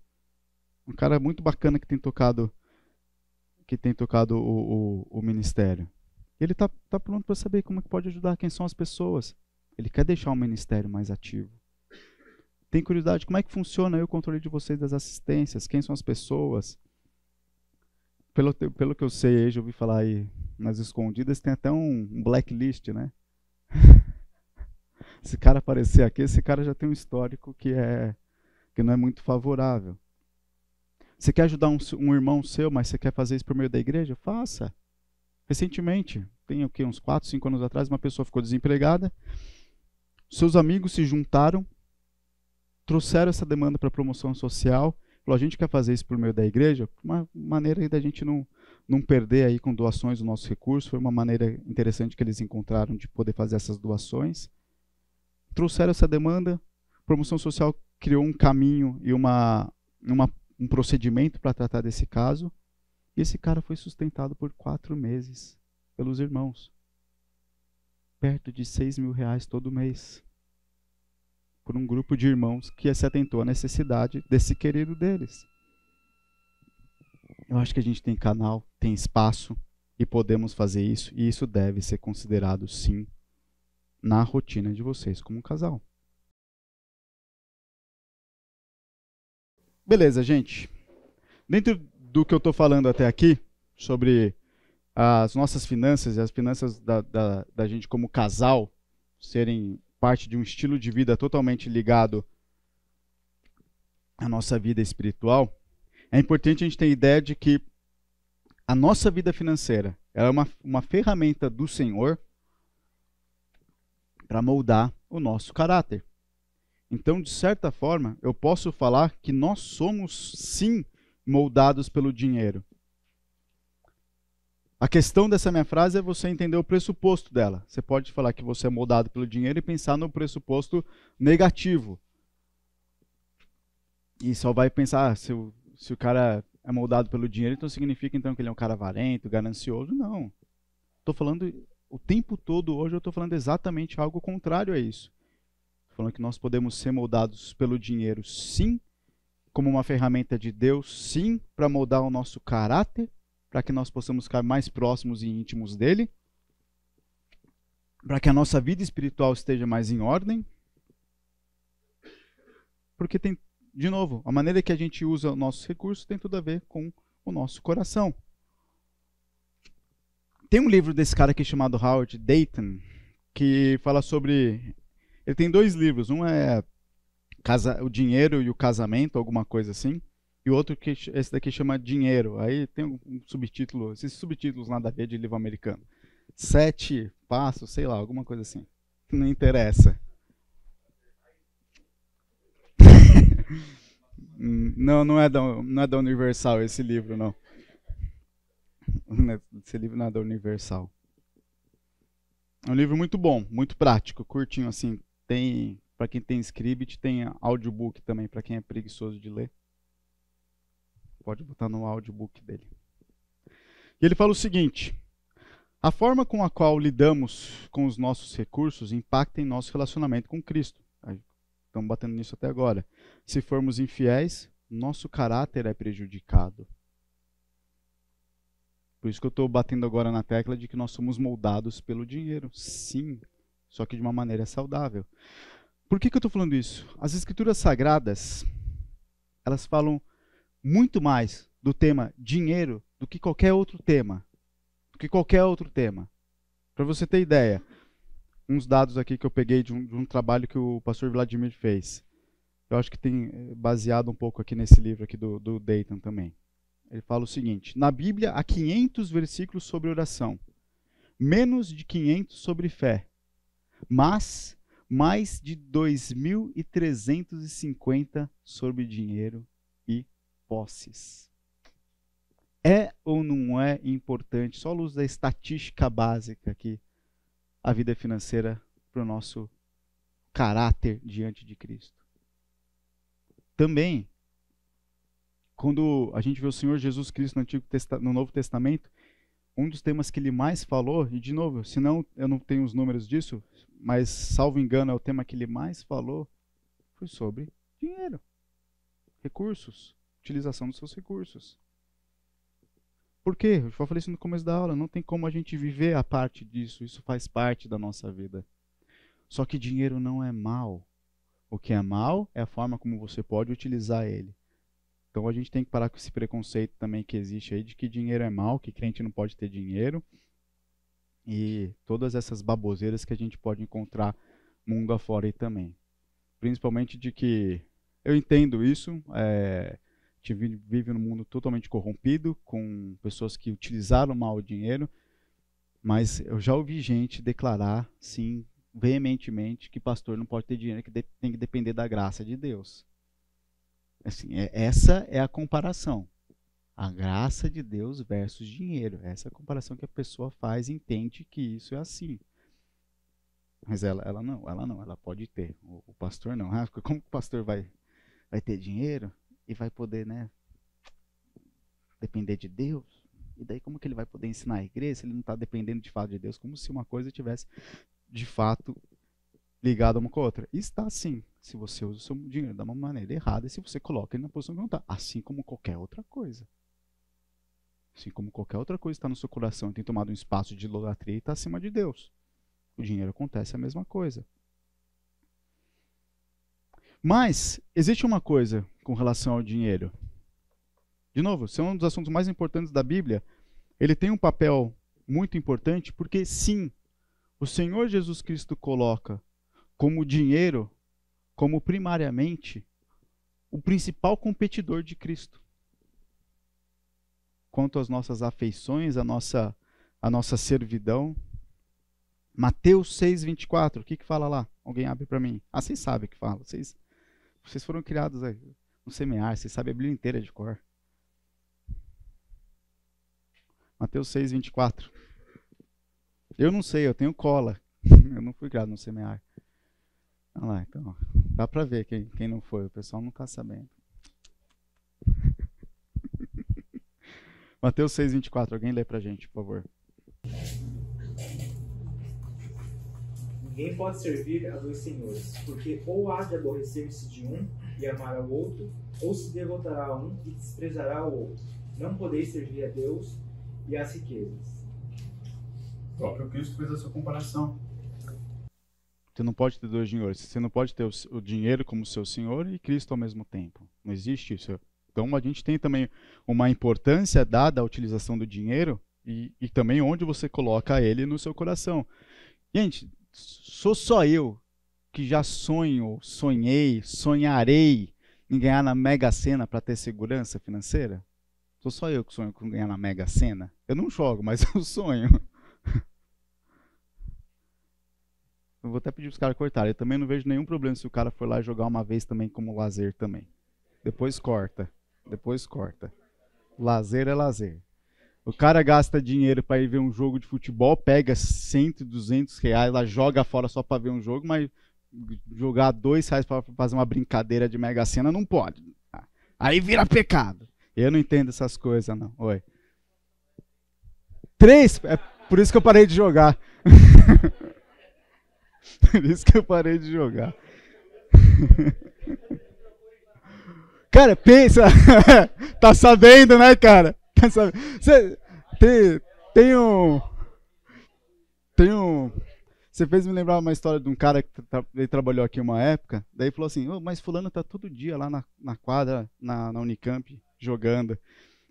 Um cara muito bacana que tem tocado o ministério. Ele está pronto para saber como que pode ajudar, quem são as pessoas. Ele quer deixar o ministério mais ativo. Tem curiosidade, como é que funciona aí o controle de vocês das assistências? Quem são as pessoas? Pelo que eu sei, já ouvi falar aí nas escondidas, tem até um blacklist, né? Se cara aparecer aqui, esse cara já tem um histórico que não é muito favorável. Você quer ajudar um irmão seu, mas você quer fazer isso por meio da igreja? Faça. Recentemente, tem uns 4, 5 anos atrás, uma pessoa ficou desempregada, seus amigos se juntaram, trouxeram essa demanda para a promoção social, falou, a gente quer fazer isso por meio da igreja, uma maneira da gente não perder aí com doações o nosso recurso, foi uma maneira interessante que eles encontraram de poder fazer essas doações. Trouxeram essa demanda, a promoção social criou um caminho e um procedimento para tratar desse caso, e esse cara foi sustentado por 4 meses pelos irmãos. Perto de R$6.000 todo mês. Por um grupo de irmãos que se atentou à necessidade desse querido deles. Eu acho que a gente tem canal, tem espaço e podemos fazer isso, e isso deve ser considerado, sim, na rotina de vocês como um casal. Beleza, gente. Dentro do que eu estou falando até aqui, sobre as nossas finanças e as finanças da gente como casal serem parte de um estilo de vida totalmente ligado à nossa vida espiritual, é importante a gente ter a ideia de que a nossa vida financeira é uma ferramenta do Senhor para moldar o nosso caráter. Então, de certa forma, eu posso falar que nós somos, sim, moldados pelo dinheiro. A questão dessa minha frase é você entender o pressuposto dela. Você pode falar que você é moldado pelo dinheiro e pensar no pressuposto negativo. E só vai pensar, se o cara é moldado pelo dinheiro, então significa então que ele é um cara avarento, ganancioso. Não. Estou falando o tempo todo hoje, eu estou falando exatamente algo contrário a isso. Estou falando que nós podemos ser moldados pelo dinheiro, sim, como uma ferramenta de Deus, sim, para moldar o nosso caráter, para que nós possamos ficar mais próximos e íntimos dele, para que a nossa vida espiritual esteja mais em ordem, porque tem, de novo, a maneira que a gente usa os nossos recursos tem tudo a ver com o nosso coração. Tem um livro desse cara aqui chamado Howard Dayton, que fala sobre... Ele tem 2 livros, um é O Dinheiro e o Casamento, alguma coisa assim, e o outro, esse daqui chama Dinheiro. Aí tem um subtítulo, esses subtítulos nada a ver de livro americano. 7 passos, sei lá, alguma coisa assim. Não interessa. Não é da Universal esse livro, não. Esse livro não é da Universal. É um livro muito bom, muito prático, curtinho assim. Tem, para quem tem Scribd, tem audiobook também, para quem é preguiçoso de ler. Pode botar no audiobook dele. E ele fala o seguinte: a forma com a qual lidamos com os nossos recursos impacta em nosso relacionamento com Cristo. Estamos batendo nisso até agora. Se formos infiéis, nosso caráter é prejudicado. Por isso que eu estou batendo agora na tecla de que nós somos moldados pelo dinheiro. Sim, só que de uma maneira saudável. Por que eu estou falando isso? As Escrituras Sagradas, elas falam muito mais do tema dinheiro do que qualquer outro tema. Para você ter ideia, uns dados aqui que eu peguei de um trabalho que o pastor Vladimir fez. Eu acho que tem baseado um pouco aqui nesse livro aqui do Dayton também. Ele fala o seguinte: na Bíblia há 500 versículos sobre oração, menos de 500 sobre fé, mas mais de 2.350 sobre dinheiro e posses. É ou não é importante, só à luz da estatística básica aqui, a vida financeira para o nosso caráter diante de Cristo? Também, quando a gente vê o Senhor Jesus Cristo no Novo Testamento, um dos temas que ele mais falou, e de novo, se não, eu não tenho os números disso, mas salvo engano é o tema que ele mais falou, foi sobre dinheiro, recursos, utilização dos seus recursos. Por quê? Eu já falei isso no começo da aula, não tem como a gente viver a parte disso, isso faz parte da nossa vida. Só que dinheiro não é mal. O que é mal é a forma como você pode utilizar ele. Então a gente tem que parar com esse preconceito também que existe aí de que dinheiro é mal, que crente não pode ter dinheiro. E todas essas baboseiras que a gente pode encontrar mundo afora aí também. Principalmente de que eu entendo isso, a gente vive num mundo totalmente corrompido, com pessoas que utilizaram mal o dinheiro, mas eu já ouvi gente declarar, sim, veementemente, que pastor não pode ter dinheiro, que tem que depender da graça de Deus. Assim, essa é a comparação. A graça de Deus versus dinheiro. Essa é a comparação que a pessoa faz e entende que isso é assim. Mas ela não, ela pode ter. O pastor não. Como que o pastor vai ter dinheiro e vai poder, né, depender de Deus? E daí como que ele vai poder ensinar a igreja se ele não está dependendo de fato de Deus? Como se uma coisa tivesse de fato ligada uma com a outra. E está sim, se você usa o seu dinheiro de uma maneira errada e se você coloca ele na posição que não está. Assim como qualquer outra coisa. Assim como qualquer outra coisa está no seu coração e tem tomado um espaço de idolatria e está acima de Deus. O dinheiro acontece a mesma coisa. Mas existe uma coisa com relação ao dinheiro. De novo, esse é um dos assuntos mais importantes da Bíblia. Ele tem um papel muito importante porque, sim, o Senhor Jesus Cristo coloca como dinheiro, como primariamente, o principal competidor de Cristo. Quanto às nossas afeições, a nossa servidão. Mateus 6,24, o que fala lá? Alguém abre para mim. Vocês sabem o que fala. Vocês foram criados no semear, vocês sabem a Bíblia inteira de cor. Mateus 6,24. Eu não sei, eu tenho cola. Eu não fui criado no semear. Olha lá, então, dá para ver quem não foi. O pessoal não está sabendo. Mateus 6,24. Alguém lê para a gente, por favor. Ninguém pode servir a dois senhores, porque ou há de aborrecer-se de um e amar ao outro, ou se devotará a um e desprezará o outro. Não podeis servir a Deus e às riquezas. O próprio Cristo fez essa comparação. Você não pode ter dois senhores. Você não pode ter o dinheiro como seu senhor e Cristo ao mesmo tempo. Não existe isso. Então a gente tem também uma importância dada à utilização do dinheiro e também onde você coloca ele no seu coração. Gente, sou só eu que já sonhei, sonharei em ganhar na Mega Sena para ter segurança financeira? Sou só eu que sonho com ganhar na Mega Sena? Eu não jogo, mas eu sonho. Eu vou até pedir para os caras cortarem. Eu também não vejo nenhum problema se o cara for lá jogar uma vez também como lazer também. Depois corta. Depois corta. Lazer é lazer. O cara gasta dinheiro para ir ver um jogo de futebol, pega 100, 200 reais, lá joga fora só para ver um jogo, mas jogar R$ 2 para fazer uma brincadeira de Mega Sena não pode. Aí vira pecado. Eu não entendo essas coisas, não. Oi. 3? É por isso que eu parei de jogar. Por isso que eu parei de jogar. Cara, pensa. Tá sabendo, né, cara? Tá sabendo. Tem um. Você fez me lembrar uma história de um cara que ele trabalhou aqui uma época. Daí falou assim: oh, mas fulano tá todo dia lá na quadra, na Unicamp, jogando.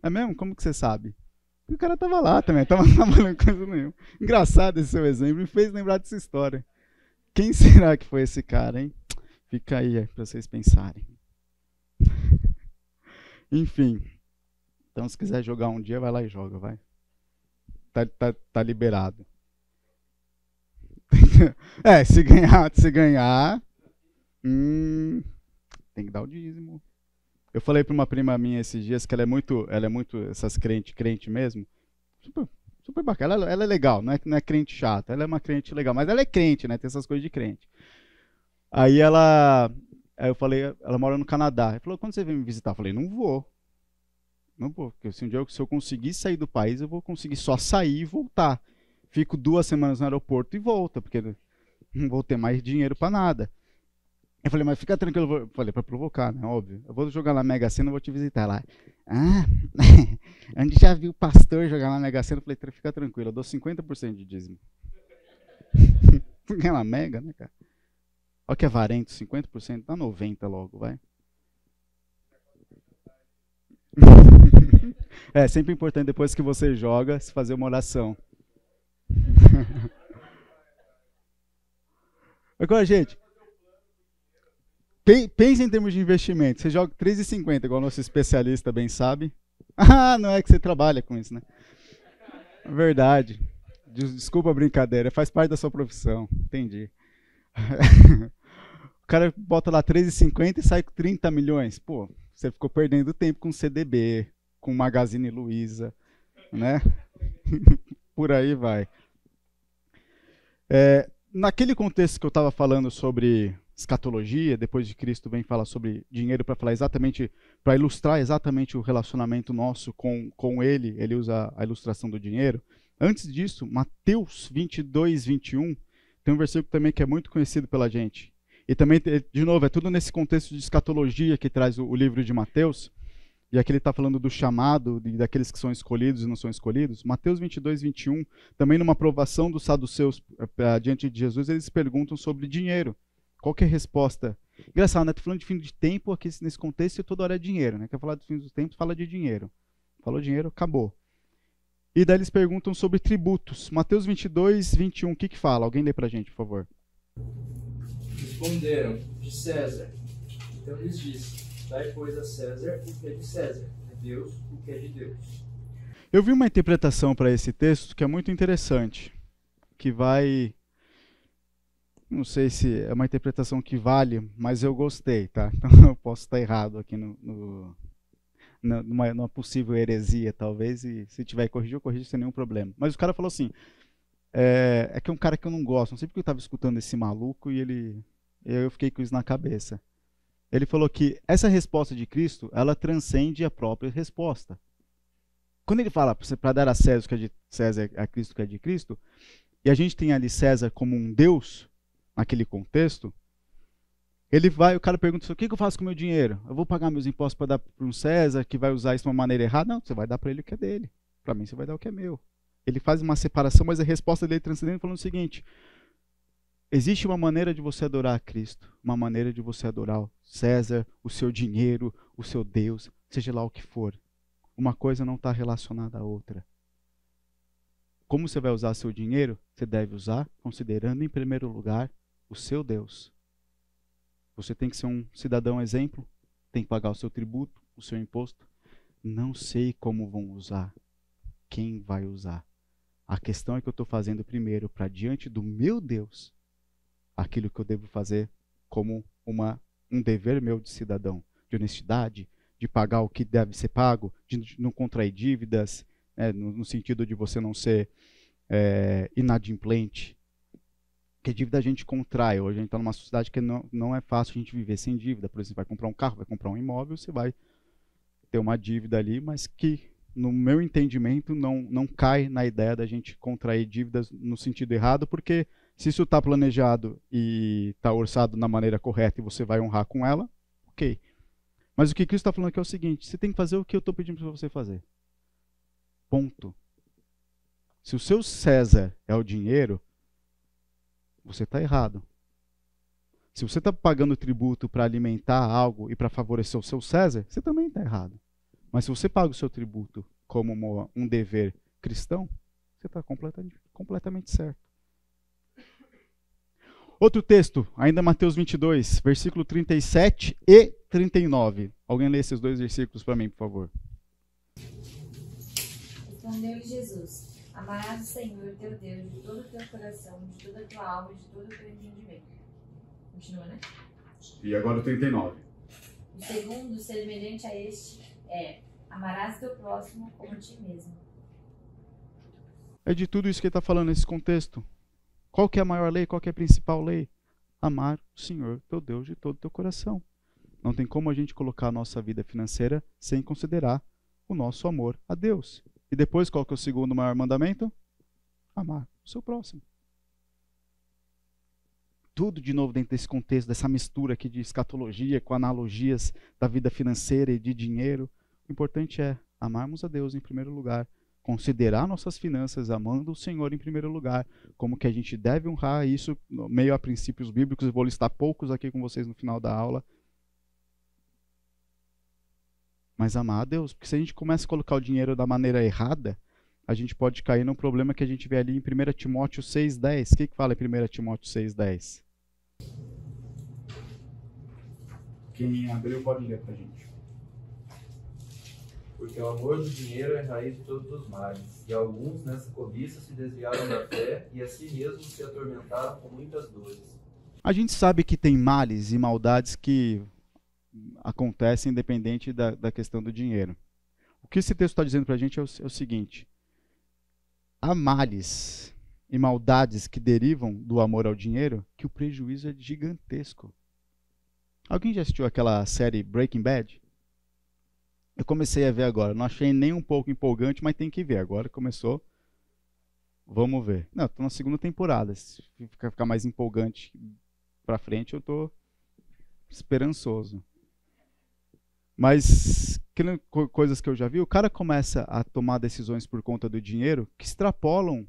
É mesmo? Como que você sabe? Porque o cara tava lá também, tava trabalhando coisa nenhuma. Engraçado esse seu exemplo, me fez lembrar dessa história. Quem será que foi esse cara, hein? Fica aí pra vocês pensarem. Enfim. Então, se quiser jogar um dia, vai lá e joga, vai. Tá liberado. Se ganhar, tem que dar o dízimo. Eu falei pra uma prima minha esses dias que ela é muito essas crente mesmo. Super bacana. Ela é legal, não é crente chata. Ela é uma crente legal, mas ela é crente, né? Tem essas coisas de crente. Aí eu falei, ela mora no Canadá. Ela falou, quando você vem me visitar? Eu falei, não vou. Não vou, porque se eu conseguir sair do país, eu vou conseguir só sair e voltar. Fico 2 semanas no aeroporto e volto, porque não vou ter mais dinheiro pra nada. Eu falei, mas fica tranquilo. Eu falei, pra provocar, né? Óbvio. Eu vou jogar na Mega Sena, eu vou te visitar lá. Onde já viu o pastor jogar na Mega Sena? Eu falei, fica tranquilo, eu dou 50% de dízimo. Ganhar uma Mega, né, cara? Olha que avarento, 50%, dá 90% logo, vai. É sempre importante, depois que você joga, se fazer uma oração. Agora, gente, pense em termos de investimento. Você joga 3,50, igual o nosso especialista bem sabe. Não é que você trabalha com isso, né? Verdade. Desculpa a brincadeira, faz parte da sua profissão. Entendi. O cara bota lá 3,50 e sai com 30 milhões. Pô, você ficou perdendo tempo com CDB, com Magazine Luiza, né? Por aí vai. Naquele contexto que eu estava falando sobre escatologia, depois de Cristo vem falar sobre dinheiro para falar exatamente, para ilustrar exatamente o relacionamento nosso com ele usa a ilustração do dinheiro. Antes disso, Mateus 22, 21, tem um versículo também que é muito conhecido pela gente. E também, de novo, é tudo nesse contexto de escatologia que traz o livro de Mateus. E aqui ele está falando do chamado, daqueles que são escolhidos e não são escolhidos. Mateus 22, 21, também numa provação dos saduceus diante de Jesus, eles perguntam sobre dinheiro. Qual que é a resposta? Engraçado, né? Estou falando de fim de tempo aqui nesse contexto e toda hora é dinheiro, né? Quer falar de fim dos tempos, fala de dinheiro. Falou dinheiro, acabou. E daí eles perguntam sobre tributos. Mateus 22, 21, o que fala? Alguém lê pra gente, por favor. Responderam, de César. Então lhes disse, dai, pois, a César o que é de César, a Deus o que é de Deus. Eu vi uma interpretação para esse texto que é muito interessante, que vai... Não sei se é uma interpretação que vale, mas eu gostei, tá? Então eu posso estar errado aqui numa possível heresia, talvez, e se tiver que corrigir, eu corrijo sem nenhum problema. Mas o cara falou assim, é que é um cara que eu não gosto, não sei porque eu estava escutando esse maluco e eu fiquei com isso na cabeça. Ele falou que essa resposta de Cristo, ela transcende a própria resposta. Quando ele fala para dar a César o que é de César, a Cristo o que é de Cristo, e a gente tem ali César como um Deus, naquele contexto, o cara pergunta, o que eu faço com o meu dinheiro? Eu vou pagar meus impostos para dar para um César que vai usar isso de uma maneira errada? Não, você vai dar para ele o que é dele. Para mim, você vai dar o que é meu. Ele faz uma separação, mas a resposta dele transcendente falando o seguinte, existe uma maneira de você adorar a Cristo, uma maneira de você adorar o César, o seu dinheiro, o seu Deus, seja lá o que for. Uma coisa não está relacionada à outra. Como você vai usar seu dinheiro? Você deve usar considerando em primeiro lugar o seu Deus. Você tem que ser um cidadão exemplo, tem que pagar o seu tributo, o seu imposto. Não sei como vão usar, quem vai usar. A questão é que eu estou fazendo primeiro para diante do meu Deus aquilo que eu devo fazer como um dever meu de cidadão, de honestidade, de pagar o que deve ser pago, de não contrair dívidas, no sentido de você não ser inadimplente. Porque dívida a gente contrai. Hoje a gente está numa sociedade que não é fácil a gente viver sem dívida. Por exemplo, vai comprar um carro, vai comprar um imóvel, você vai ter uma dívida ali, mas que, no meu entendimento, não cai na ideia da gente contrair dívidas no sentido errado, porque se isso está planejado e está orçado na maneira correta e você vai honrar com ela, ok. Mas o que Cristo está falando aqui é o seguinte: você tem que fazer o que eu estou pedindo para você fazer. Ponto. Se o seu César é o dinheiro, você está errado. Se você está pagando tributo para alimentar algo e para favorecer o seu César, você também está errado. Mas se você paga o seu tributo como um dever cristão, você está completamente certo. Outro texto, ainda Mateus 22, versículo 37 e 39. Alguém lê esses dois versículos para mim, por favor. Respondeu-lhe Jesus: amarás o Senhor teu Deus de todo o teu coração, de toda a tua alma e de todo o teu entendimento. Continua, né? E agora o 39. O segundo, semelhante a este, é: amarás teu próximo como a ti mesmo. É de tudo isso que ele está falando nesse contexto. Qual que é a maior lei? Qual que é a principal lei? Amar o Senhor teu Deus de todo o teu coração. Não tem como a gente colocar a nossa vida financeira sem considerar o nosso amor a Deus. E depois, qual que é o segundo maior mandamento? Amar o seu próximo. Tudo de novo dentro desse contexto, dessa mistura aqui de escatologia com analogias da vida financeira e de dinheiro. O importante é amarmos a Deus em primeiro lugar, considerar nossas finanças amando o Senhor em primeiro lugar, como que a gente deve honrar isso, meio a princípios bíblicos. Eu vou listar poucos aqui com vocês no final da aula. Mas amar a Deus, porque se a gente começa a colocar o dinheiro da maneira errada, a gente pode cair num problema que a gente vê ali em 1 Timóteo 6,10. O que fala em 1 Timóteo 6,10? Quem abriu pode ler pra gente. Porque o amor do dinheiro é a raiz de todos os males, e alguns nessa cobiça se desviaram da fé e a si mesmos se atormentaram com muitas dores. A gente sabe que tem males e maldades que acontecem independente da questão do dinheiro. O que esse texto está dizendo para a gente é o seguinte: há males e maldades que derivam do amor ao dinheiro que o prejuízo é gigantesco. Alguém já assistiu aquela série Breaking Bad? Eu comecei a ver agora, não achei nem um pouco empolgante, mas tem que ver. Agora começou, vamos ver. Não, estou na segunda temporada. Se ficar mais empolgante para frente, eu estou esperançoso. Mas, coisas que eu já vi, o cara começa a tomar decisões por conta do dinheiro que extrapolam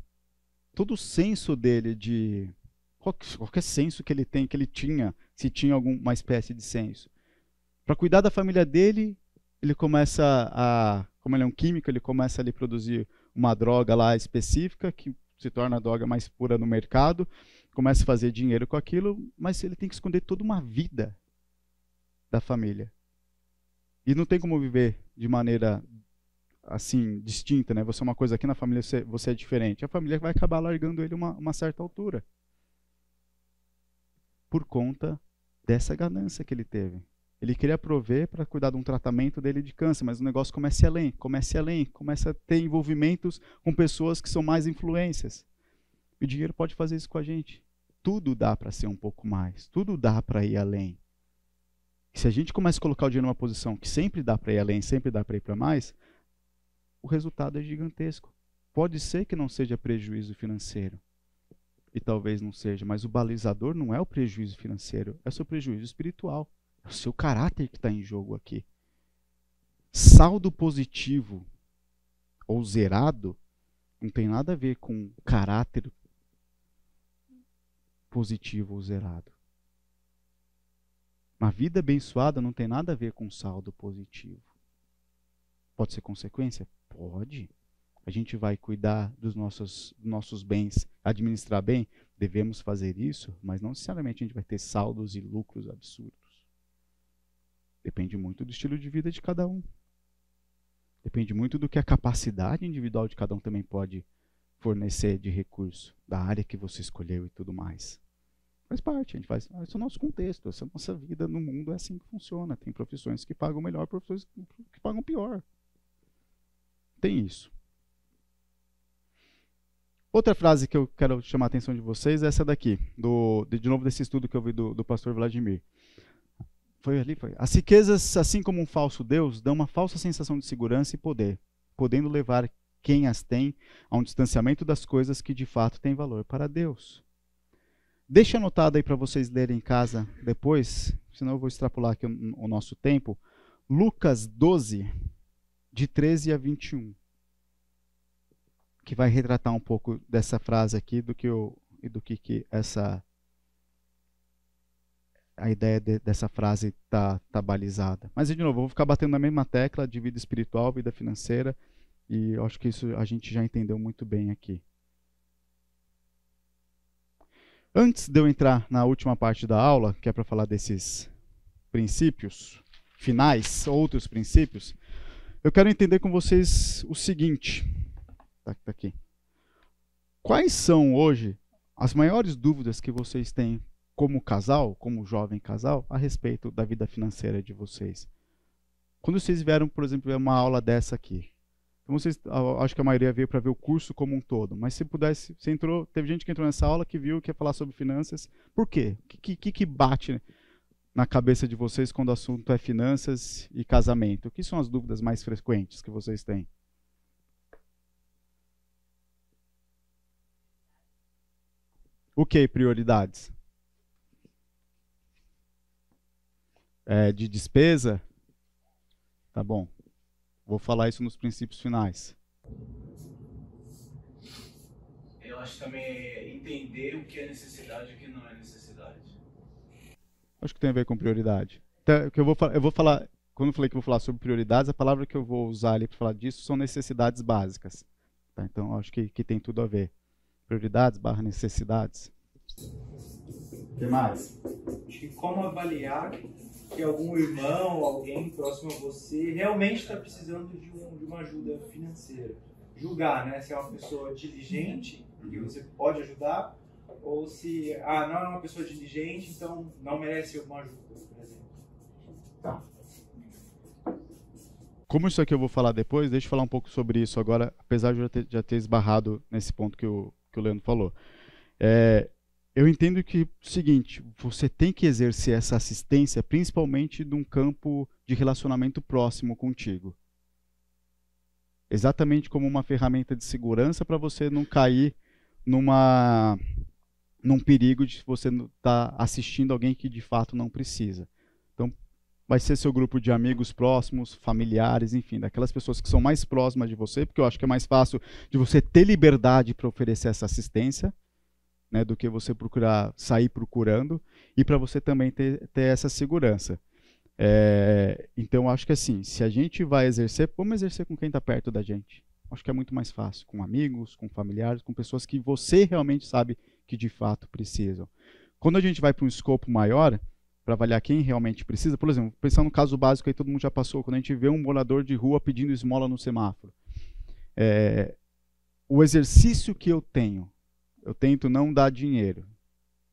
todo o senso dele de... Qualquer senso que ele tem, que ele tinha, se tinha alguma espécie de senso. Para cuidar da família dele, ele começa como ele é um químico, ele começa a produzir uma droga lá específica, que se torna a droga mais pura no mercado, começa a fazer dinheiro com aquilo, mas ele tem que esconder toda uma vida da família. E não tem como viver de maneira assim, distinta, né? Você é uma coisa aqui, na família você é diferente. A família vai acabar largando ele uma certa altura. Por conta dessa ganância que ele teve. Ele queria prover para cuidar de um tratamento dele de câncer, mas o negócio começa a ter envolvimentos com pessoas que são mais influências. O dinheiro pode fazer isso com a gente. Tudo dá para ser um pouco mais, tudo dá para ir além. E se a gente começa a colocar o dinheiro numa posição que sempre dá para ir além, sempre dá para ir para mais, o resultado é gigantesco. Pode ser que não seja prejuízo financeiro, e talvez não seja, mas o balizador não é o prejuízo financeiro, é o seu prejuízo espiritual. É o seu caráter que está em jogo aqui. Saldo positivo ou zerado não tem nada a ver com caráter positivo ou zerado. Uma vida abençoada não tem nada a ver com saldo positivo. Pode ser consequência? Pode. A gente vai cuidar dos nossos bens, administrar bem? Devemos fazer isso, mas não necessariamente a gente vai ter saldos e lucros absurdos. Depende muito do estilo de vida de cada um. Depende muito do que a capacidade individual de cada um também pode fornecer de recurso, da área que você escolheu e tudo mais. Faz parte, a gente faz. Esse é o nosso contexto, essa é a nossa vida no mundo, é assim que funciona. Tem profissões que pagam melhor, profissões que pagam pior. Tem isso. Outra frase que eu quero chamar a atenção de vocês é essa daqui, de novo desse estudo que eu vi do pastor Vladimir. Foi ali, foi. As riquezas, assim como um falso Deus, dão uma falsa sensação de segurança e poder, podendo levar quem as tem a um distanciamento das coisas que de fato têm valor para Deus. Deixa anotado aí para vocês lerem em casa depois, senão eu vou extrapolar aqui o nosso tempo. Lucas 12, de 13 a 21. Que vai retratar um pouco dessa frase aqui, do que a ideia dessa frase tá balizada. Mas, de novo, eu vou ficar batendo na mesma tecla de vida espiritual, vida financeira, e eu acho que isso a gente já entendeu muito bem aqui. Antes de eu entrar na última parte da aula, que é para falar desses princípios finais, outros princípios, eu quero entender com vocês o seguinte. Tá aqui. Quais são hoje as maiores dúvidas que vocês têm como casal, como jovem casal, a respeito da vida financeira de vocês? Quando vocês vieram, por exemplo, ver uma aula dessa aqui, então vocês, acho que a maioria veio para ver o curso como um todo, mas se pudesse, você entrou, teve gente que entrou nessa aula que viu que ia falar sobre finanças. Por quê? O que bate na cabeça de vocês quando o assunto é finanças e casamento? O que são as dúvidas mais frequentes que vocês têm? O que? Prioridades? De despesa? Tá bom. Vou falar isso nos princípios finais. Eu acho também entender o que é necessidade e o que não é necessidade. Acho que tem a ver com prioridade. Então, eu vou falar, quando eu falei que eu vou falar sobre prioridades, a palavra que eu vou usar ali para falar disso são necessidades básicas. Tá? Então, acho que tem tudo a ver. Prioridades / necessidades. O que mais? Acho que como avaliar que algum irmão, alguém próximo a você, realmente está precisando de uma ajuda financeira. Julgar, né? Se é uma pessoa diligente, que você pode ajudar, ou se não é uma pessoa diligente, então não merece uma ajuda, por exemplo. Tá. Como isso aqui eu vou falar depois, deixa eu falar um pouco sobre isso agora, apesar de eu já ter esbarrado nesse ponto que o Leandro falou. Eu entendo que o seguinte, você tem que exercer essa assistência principalmente num campo de relacionamento próximo contigo. Exatamente como uma ferramenta de segurança para você não cair num perigo de você estar assistindo alguém que de fato não precisa. Então, vai ser seu grupo de amigos próximos, familiares, enfim, daquelas pessoas que são mais próximas de você, porque eu acho que é mais fácil de você ter liberdade para oferecer essa assistência, né, do que você sair procurando, e para você também ter essa segurança. Então, acho que assim, se a gente vai exercer, vamos exercer com quem está perto da gente. Acho que é muito mais fácil, com amigos, com familiares, com pessoas que você realmente sabe que de fato precisam. Quando a gente vai para um escopo maior, para avaliar quem realmente precisa, por exemplo, pensando no caso básico aí, todo mundo já passou, quando a gente vê um morador de rua pedindo esmola no semáforo. O exercício que eu tento não dar dinheiro.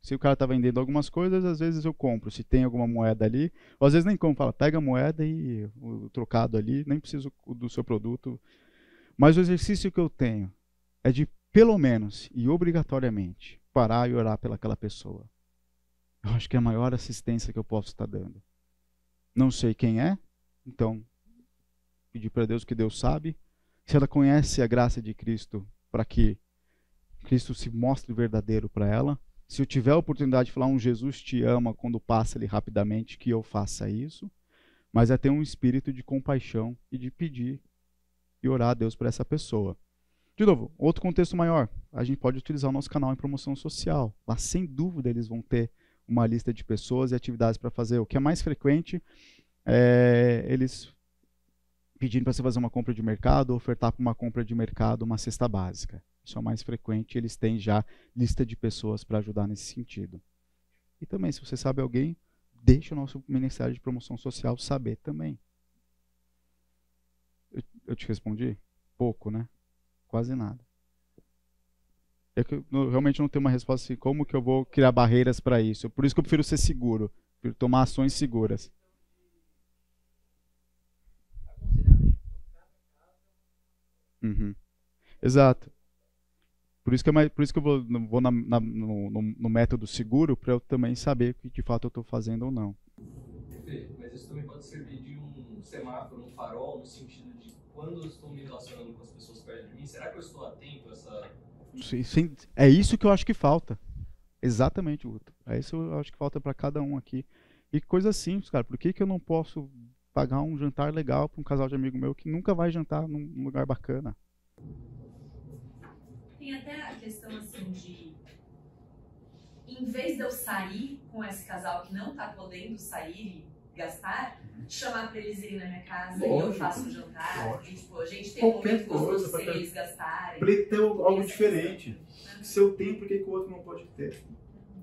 Se o cara está vendendo algumas coisas, às vezes eu compro. Se tem alguma moeda ali, ou às vezes nem compro, fala, pega a moeda e o trocado ali, nem preciso do seu produto. Mas o exercício que eu tenho é de, pelo menos e obrigatoriamente, parar e orar pelaquela pessoa. Eu acho que é a maior assistência que eu posso estar dando. Não sei quem é, então pedir para Deus que Deus sabe. Se ela conhece a graça de Cristo, para que Cristo se mostre verdadeiro para ela. Se eu tiver a oportunidade de falar um Jesus te ama quando passa ali rapidamente, que eu faça isso. Mas é ter um espírito de compaixão e de pedir e orar a Deus por essa pessoa. De novo, outro contexto maior. A gente pode utilizar o nosso canal em promoção social. Lá, sem dúvida, eles vão ter uma lista de pessoas e atividades para fazer. O que é mais frequente é eles pedindo para você fazer uma compra de mercado, ou ofertar para uma compra de mercado uma cesta básica. Isso é o mais frequente, eles têm já lista de pessoas para ajudar nesse sentido. E também, se você sabe alguém, deixa o nosso Ministério de Promoção Social saber também. Eu te respondi? Pouco, né? Quase nada. É que eu realmente não tenho uma resposta assim, como que eu vou criar barreiras para isso. Por isso que eu prefiro ser seguro, prefiro tomar ações seguras. Uhum. Exato. Por isso que, por isso que eu vou no método seguro, para eu também saber o que de fato eu estou fazendo ou não. Perfeito, mas isso também pode servir de um semáforo, um farol, no sentido de quando eu estou me relacionando com as pessoas perto de mim, será que eu estou atento a essa... Sim, é isso que eu acho que falta. Exatamente, Guto. É isso que eu acho que falta para cada um aqui. E coisa simples, cara. Por que eu não posso pagar um jantar legal para um casal de amigo meu que nunca vai jantar num lugar bacana? Tem até a questão assim de, em vez de eu sair com esse casal que não está podendo sair e gastar, chamar para eles irem na minha casa e eu faço um jantar. E, tipo, a gente tem um momento gostoso para eles gastarem. Para ele ter algo diferente. Seu tempo, por que o outro não pode ter?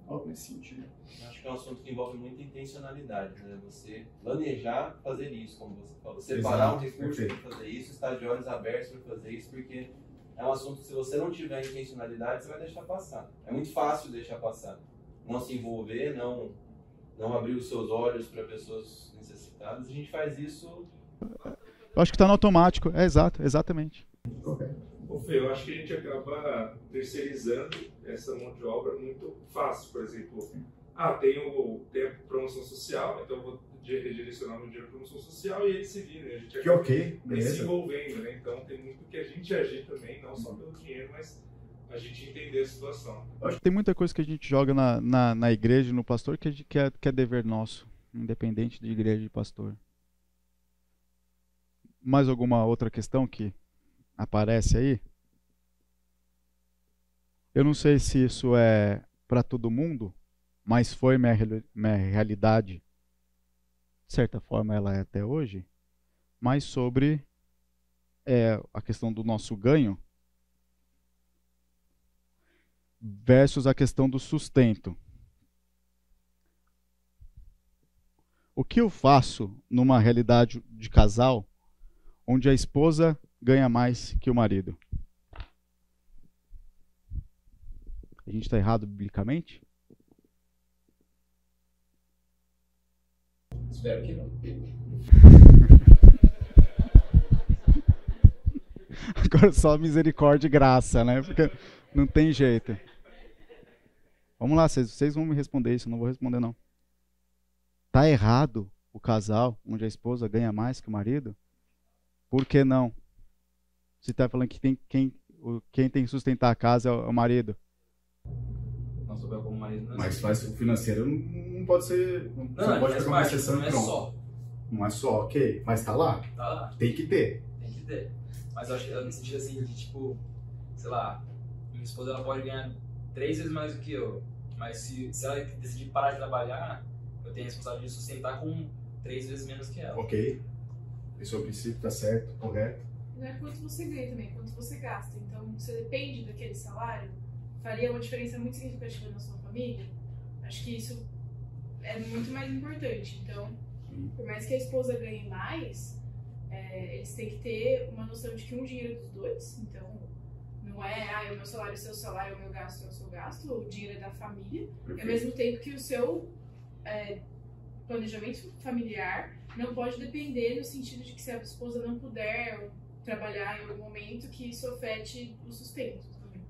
Algo nesse sentido. Acho que é um assunto que envolve muita intencionalidade, né? Você planejar fazer isso, como você falou. Separar um recurso para fazer isso, estar de olhos abertos para fazer isso, porque é um assunto que se você não tiver intencionalidade, você vai deixar passar. É muito fácil deixar passar. Não se envolver, não abrir os seus olhos para pessoas necessitadas. A gente faz isso... Eu acho que está no automático. É exato, exatamente. Ô Fê, eu acho que a gente acaba terceirizando essa mão de obra muito fácil. Por exemplo, tem a promoção social, então eu vou redirecionar meu dinheiro para promoção social e eles se viram. A gente acaba se envolvendo, né? Então tem muito que a gente agir também, não só pelo dinheiro, mas a gente entender a situação. Acho que tem muita coisa que a gente joga na igreja, no pastor, que é dever nosso, independente de igreja e de pastor. Mais alguma outra questão que aparece aí? Eu não sei se isso é para todo mundo, mas foi minha realidade. De certa forma ela é até hoje. Mas sobre a questão do nosso ganho versus a questão do sustento. O que eu faço numa realidade de casal onde a esposa ganha mais que o marido? A gente está errado biblicamente? Espero que não. Agora só misericórdia e graça, né? Porque não tem jeito. Vamos lá, vocês vão me responder isso, eu não vou responder não. Tá errado o casal onde a esposa ganha mais que o marido? Por que não? Você está falando que quem tem que sustentar a casa é o marido. Não souber como marido, não. Mas o financeiro não pode ser. Não pode pegar uma exceção. Não é só. Não é só, ok. Mas tá lá. Tá lá. Tem que ter. Tem que ter. Mas eu acho que no sentido assim de tipo, sei lá, minha esposa ela pode ganhar 3 vezes mais do que eu. Mas se ela decidir parar de trabalhar, eu tenho a responsabilidade de sustentar com 3 vezes menos que ela. Ok. Esse é o princípio, tá certo, correto. Não é quanto você ganha também, é quanto você gasta. Então, você depende daquele salário, faria uma diferença muito significativa na sua família. Acho que isso é muito mais importante. Então, por mais que a esposa ganhe mais, eles têm que ter uma noção de que um dinheiro dos dois. Então, não é o meu salário é o seu salário, o meu gasto é o seu gasto, o dinheiro é da família. Perfeito. Ao mesmo tempo que o seu planejamento familiar não pode depender no sentido de que se a esposa não puder trabalhar em algum momento, que isso afete o sustento também.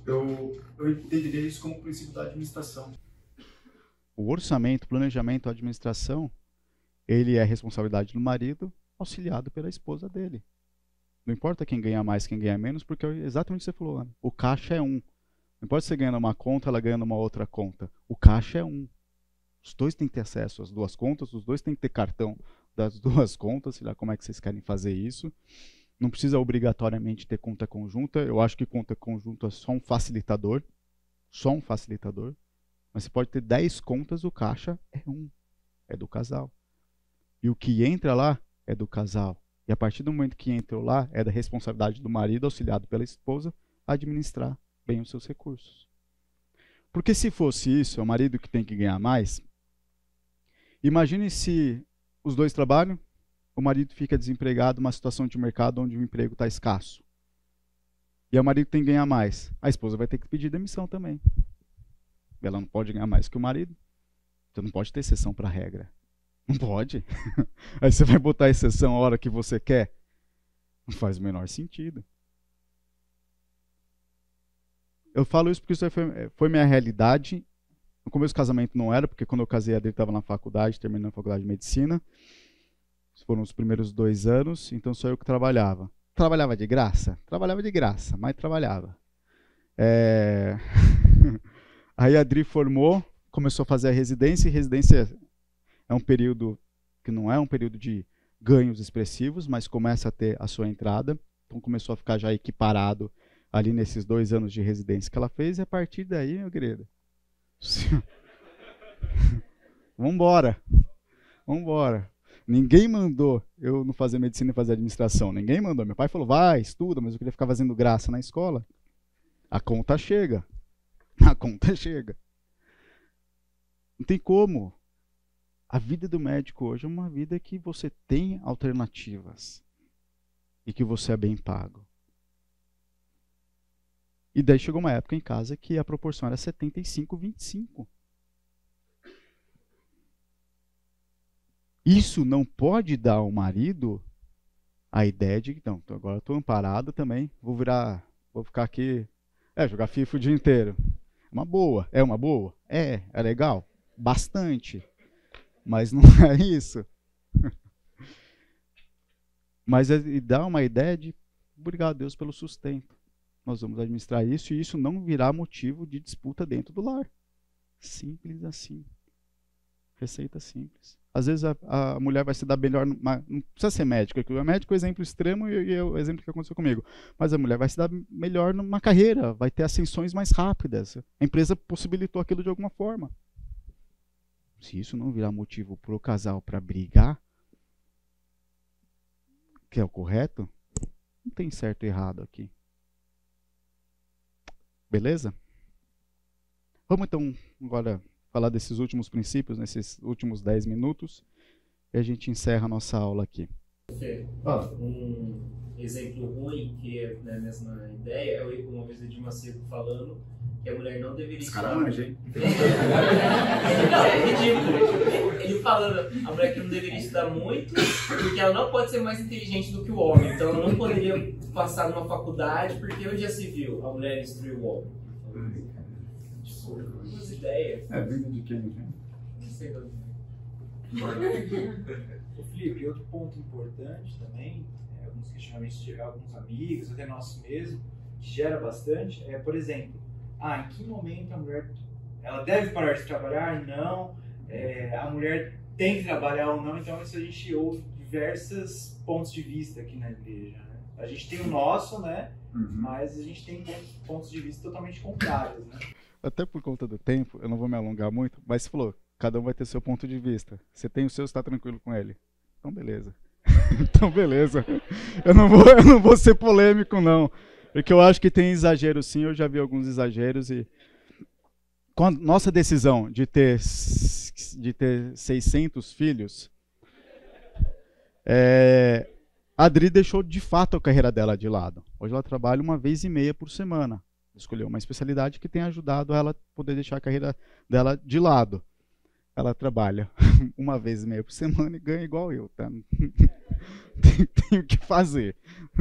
Eu entenderia isso como princípio da administração. O orçamento, planejamento, administração, ele é responsabilidade do marido, auxiliado pela esposa dele. Não importa quem ganha mais, quem ganha menos, porque é exatamente o que você falou, Ana. O caixa é um. Não importa se você ganha numa conta, ela ganha numa outra conta. O caixa é um. Os dois têm que ter acesso às duas contas, os dois têm que ter cartão das duas contas, sei lá como é que vocês querem fazer isso. Não precisa obrigatoriamente ter conta conjunta. Eu acho que conta conjunta é só um facilitador. Só um facilitador. Mas você pode ter 10 contas, o caixa é um. É do casal. E o que entra lá é do casal. E a partir do momento que entrou lá, é da responsabilidade do marido, auxiliado pela esposa, administrar bem os seus recursos. Porque se fosse isso, é o marido que tem que ganhar mais. Imagine se os dois trabalham, o marido fica desempregado numa situação de mercado onde o emprego está escasso. e o marido tem que ganhar mais, a esposa vai ter que pedir demissão também. Ela não pode ganhar mais que o marido. Você não pode ter exceção para a regra. Não pode. Aí você vai botar exceção a hora que você quer. Não faz o menor sentido. Eu falo isso porque isso foi minha realidade. No começo do casamento não era, porque quando eu casei a Adri estava na faculdade, terminando a faculdade de medicina. Foram os primeiros 2 anos, então só eu que trabalhava. Trabalhava de graça? Trabalhava de graça, mas trabalhava. Aí a Adri formou, começou a fazer a residência, e residência é um período que não é um período de ganhos expressivos, mas começa a ter a sua entrada. Então começou a ficar já equiparado ali nesses 2 anos de residência que ela fez, e a partir daí, meu querido, vambora. Ninguém mandou eu não fazer medicina e fazer administração. Ninguém mandou. Meu pai falou, vai, estuda, mas eu queria ficar fazendo graça na escola. A conta chega. A conta chega. Não tem como. A vida do médico hoje é uma vida que você tem alternativas. E que você é bem pago. E daí chegou uma época em casa que a proporção era 75-25. Isso não pode dar ao marido a ideia de que, não, agora eu estou amparado também, vou ficar aqui, jogar FIFA o dia inteiro. Uma boa, é uma boa? É legal, bastante, mas não é isso. Mas dá uma ideia de, obrigado a Deus pelo sustento. Nós vamos administrar isso, e isso não virá motivo de disputa dentro do lar. Simples assim. Receita simples. Às vezes a mulher vai se dar melhor, não precisa ser médico, o médico é o exemplo extremo e é o exemplo que aconteceu comigo, mas a mulher vai se dar melhor numa carreira, vai ter ascensões mais rápidas, a empresa possibilitou aquilo de alguma forma. Se isso não virar motivo para o casal para brigar, que é o correto, não tem certo e errado aqui. Beleza? Vamos então agora falar desses últimos princípios, nesses últimos 10 minutos, e a gente encerra a nossa aula aqui. Um exemplo ruim, que é na mesma ideia, é uma vez o Edir Macedo falando que a mulher não deveria estudar muito. Hein? Não, é ridículo. Ele falando, a mulher que não deveria estudar muito, porque ela não pode ser mais inteligente do que o homem. Então ela não poderia passar numa faculdade, porque onde já se viu a mulher instruir o homem? Umas ideias. Vindo de quem, né? Não sei de onde. Ô Felipe, outro ponto importante também, alguns questionamentos de alguns amigos, até nossos mesmo, que gera bastante, por exemplo, em que momento a mulher ela deve parar de trabalhar? Não. A mulher tem que trabalhar ou não? Então isso a gente ouve diversos pontos de vista aqui na igreja, né? A gente tem o nosso, né? Mas a gente tem pontos de vista totalmente contrários, né? Até por conta do tempo, eu não vou me alongar muito, mas você falou, cada um vai ter seu ponto de vista. Você tem o seu, está tranquilo com ele. Então beleza. Então beleza. Eu não vou ser polêmico não, porque eu acho que tem exagero sim, eu já vi alguns exageros, e com a nossa decisão de ter 600 filhos, a Adri deixou de fato a carreira dela de lado. Hoje ela trabalha 1,5 vezes por semana. Escolheu uma especialidade que tem ajudado ela a poder deixar a carreira dela de lado. Ela trabalha 1,5 vezes por semana e ganha igual eu, tá? Tem o que fazer.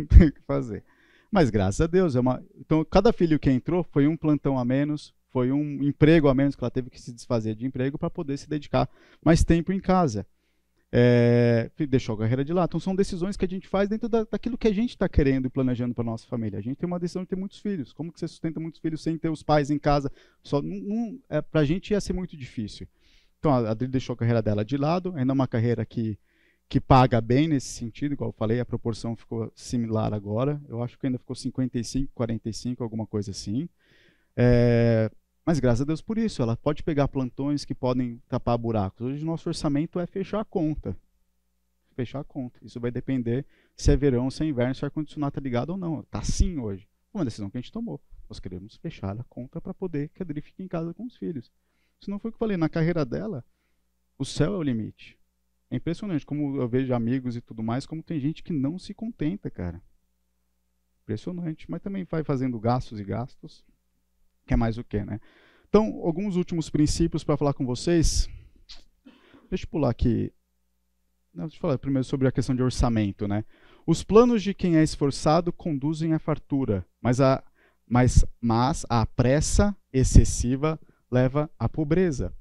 Tem o que fazer. Mas graças a Deus, então cada filho que entrou foi um plantão a menos, foi um emprego a menos, que ela teve que se desfazer de emprego para poder se dedicar mais tempo em casa. Deixou a carreira de lado. Então são decisões que a gente faz dentro daquilo que a gente está querendo e planejando para a nossa família. A gente tem uma decisão de ter muitos filhos. Como que você sustenta muitos filhos sem ter os pais em casa? Para a gente ia ser muito difícil. Então a Adri deixou a carreira dela de lado, ainda é uma carreira que paga bem nesse sentido, igual eu falei, a proporção ficou similar agora. Eu acho que ainda ficou 55-45, alguma coisa assim. Mas graças a Deus por isso, ela pode pegar plantões que podem tapar buracos. Hoje o nosso orçamento é fechar a conta. Fechar a conta. Isso vai depender se é verão, se é inverno, se o ar-condicionado está ligado ou não. Está sim hoje. Uma decisão que a gente tomou. Nós queremos fechar a conta para poder que a Adri fique em casa com os filhos. Se não foi o que eu falei, na carreira dela, o céu é o limite. É impressionante como eu vejo amigos e tudo mais, como tem gente que não se contenta, cara. impressionante, mas também vai fazendo gastos e gastos, que é mais o que, né? Então, alguns últimos princípios para falar com vocês. Deixa eu pular aqui. Não, deixa eu falar primeiro sobre a questão de orçamento, né? Os planos de quem é esforçado conduzem à fartura, mas a pressa excessiva leva à pobreza.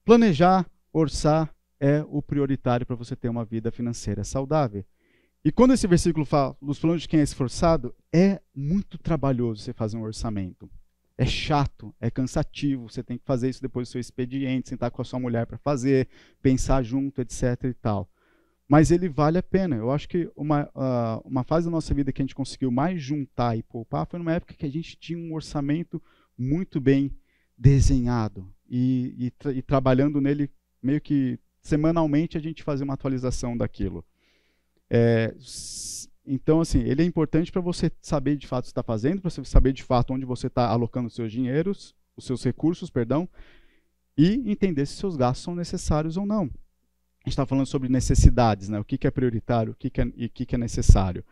Planejar, orçar é o prioritário para você ter uma vida financeira saudável. E quando esse versículo fala dos planos de quem é esforçado, é muito trabalhoso você fazer um orçamento. É chato, é cansativo, você tem que fazer isso depois do seu expediente, sentar com a sua mulher para fazer, pensar junto, etc. e tal. Mas ele vale a pena. Eu acho que uma fase da nossa vida que a gente conseguiu mais juntar e poupar foi numa época que a gente tinha um orçamento muito bem desenhado. E trabalhando nele, meio que semanalmente, a gente fazia uma atualização daquilo. Então, assim, ele é importante para você saber de fato o que você está fazendo, para você saber de fato onde você está alocando os seus dinheiros, os seus recursos, perdão, e entender se seus gastos são necessários ou não. A gente está falando sobre necessidades, né? O que é prioritário, o que é necessário.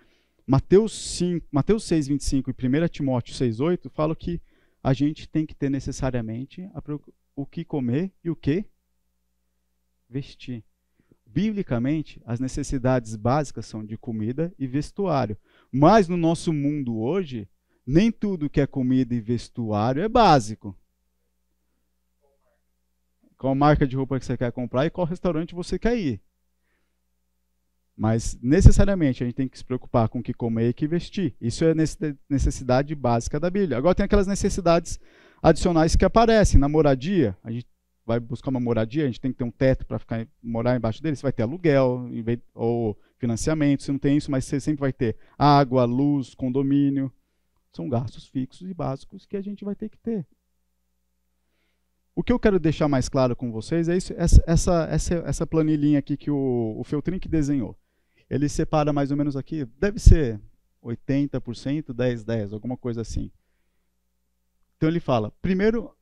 Mateus 6, 25 e 1 Timóteo 6, 8 falam que a gente tem que ter necessariamente o que comer e o que vestir. Biblicamente, as necessidades básicas são de comida e vestuário. Mas no nosso mundo hoje, nem tudo que é comida e vestuário é básico. Qual marca de roupa que você quer comprar e qual restaurante você quer ir. Mas, necessariamente, a gente tem que se preocupar com o que comer e o que vestir. Isso é necessidade básica da Bíblia. Agora, tem aquelas necessidades adicionais que aparecem. Na moradia, a gente vai buscar uma moradia, a gente tem que ter um teto para morar embaixo dele. Você vai ter aluguel ou financiamento, você não tem isso, mas você sempre vai ter água, luz, condomínio. São gastos fixos e básicos que a gente vai ter que ter. O que eu quero deixar mais claro com vocês é isso, essa planilhinha aqui que o Feltrin que desenhou. Ele separa mais ou menos aqui, deve ser 80%, 10%, alguma coisa assim. Então ele fala, primeiro,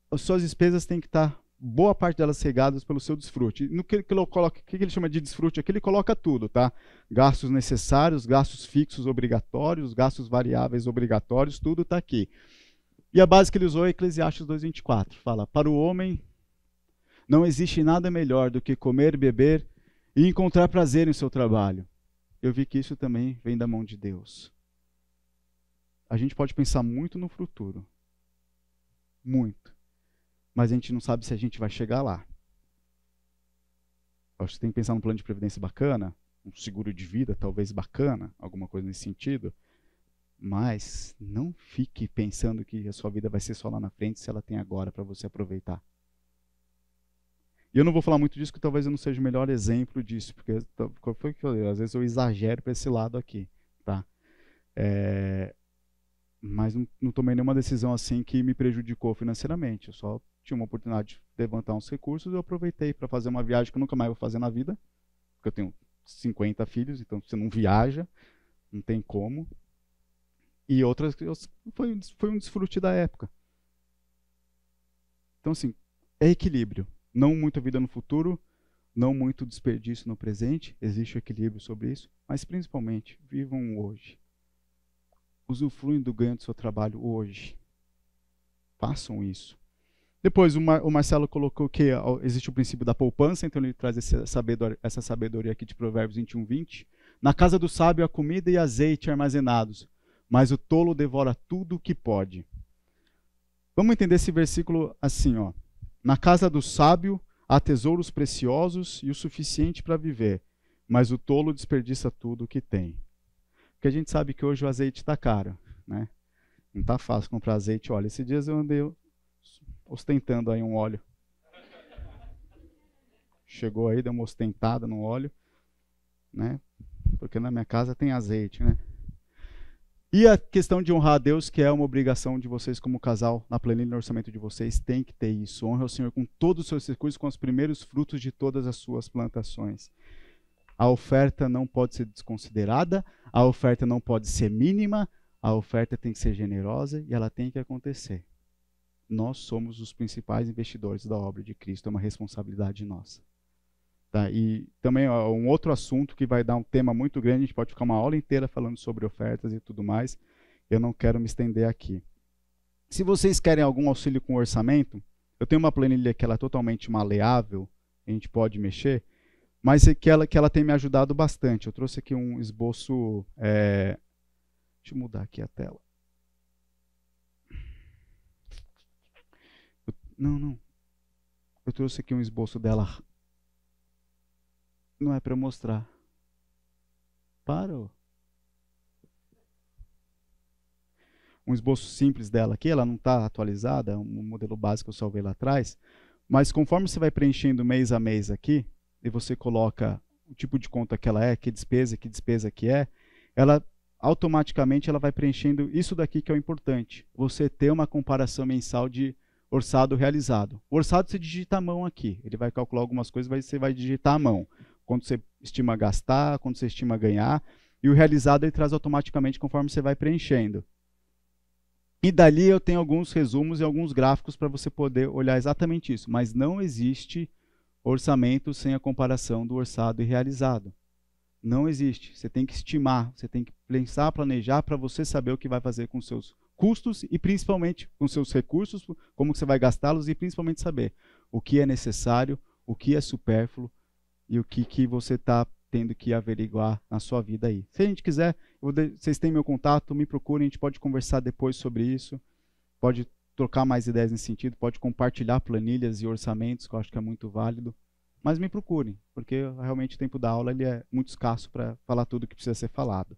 as suas despesas têm que estar, boa parte delas regadas pelo seu desfrute. No que ele coloca, o que ele chama de desfrute aqui, ele coloca tudo, tá? Gastos necessários, gastos fixos obrigatórios, gastos variáveis obrigatórios, tudo está aqui. E a base que ele usou é Eclesiastes 2:24. Fala, para o homem não existe nada melhor do que comer, beber e encontrar prazer em seu trabalho. Eu vi que isso também vem da mão de Deus. A gente pode pensar muito no futuro. Muito. Mas a gente não sabe se a gente vai chegar lá. Acho que você tem que pensar num plano de previdência bacana, um seguro de vida talvez bacana, alguma coisa nesse sentido. Mas não fique pensando que a sua vida vai ser só lá na frente se ela tem agora para você aproveitar. E eu não vou falar muito disso, porque talvez eu não seja o melhor exemplo disso, porque qual foi que eu falei? Às vezes eu exagero para esse lado aqui, tá? Mas não tomei nenhuma decisão assim que me prejudicou financeiramente. Eu só tinha uma oportunidade de levantar uns recursos e eu aproveitei para fazer uma viagem que eu nunca mais vou fazer na vida, porque eu tenho 50 filhos, então você não viaja, não tem como. E outras, foi um desfrute da época. Então, assim, é equilíbrio. Não muita vida no futuro, não muito desperdício no presente. Existe um equilíbrio sobre isso. Mas, principalmente, vivam hoje. Usufruem do ganho do seu trabalho hoje. Façam isso. Depois, o Marcelo colocou que existe o princípio da poupança, então ele traz essa sabedoria aqui de Provérbios 21:20. Na casa do sábio há comida e azeite armazenados, mas o tolo devora tudo o que pode. Vamos entender esse versículo assim, ó. Na casa do sábio há tesouros preciosos e o suficiente para viver, mas o tolo desperdiça tudo o que tem. Porque a gente sabe que hoje o azeite está caro, né? Não está fácil comprar azeite e óleo. Esses dias eu andei ostentando aí um óleo. Chegou aí, deu uma ostentada no óleo, né? Porque na minha casa tem azeite, né? E a questão de honrar a Deus, que é uma obrigação de vocês como casal, na planilha do orçamento de vocês, tem que ter isso. Honre ao Senhor com todos os seus recursos, com os primeiros frutos de todas as suas plantações. A oferta não pode ser desconsiderada, a oferta não pode ser mínima, a oferta tem que ser generosa e ela tem que acontecer. Nós somos os principais investidores da obra de Cristo, é uma responsabilidade nossa. Tá? E também um outro assunto que vai dar um tema muito grande, a gente pode ficar uma aula inteira falando sobre ofertas e tudo mais, eu não quero me estender aqui. Se vocês querem algum auxílio com orçamento, eu tenho uma planilha que ela é totalmente maleável, a gente pode mexer, mas é que ela tem me ajudado bastante. Eu trouxe aqui um esboço, deixa eu mudar aqui a tela. Não. Eu trouxe aqui um esboço dela. Não é para mostrar. Parou. Um esboço simples dela aqui, ela não está atualizada, um modelo básico eu salvei lá atrás, mas conforme você vai preenchendo mês a mês aqui, e você coloca o tipo de conta que ela é, que despesa que é, ela automaticamente ela vai preenchendo isso daqui que é o importante, você ter uma comparação mensal de orçado realizado. O orçado você digita à mão aqui, ele vai calcular algumas coisas, você vai digitar à mão, quando você estima gastar, quando você estima ganhar, e o realizado ele traz automaticamente conforme você vai preenchendo. E dali eu tenho alguns resumos e alguns gráficos para você poder olhar exatamente isso. Mas não existe orçamento sem a comparação do orçado e realizado. Não existe. Você tem que estimar, você tem que pensar, planejar para você saber o que vai fazer com seus custos e principalmente com seus recursos, como você vai gastá-los e principalmente saber o que é necessário, o que é supérfluo e o que você está tendo que averiguar na sua vida aí. Se a gente quiser, vocês têm meu contato, me procurem, a gente pode conversar depois sobre isso, pode trocar mais ideias nesse sentido, pode compartilhar planilhas e orçamentos, que eu acho que é muito válido, mas me procurem, porque realmente o tempo da aula ele é muito escasso para falar tudo que precisa ser falado.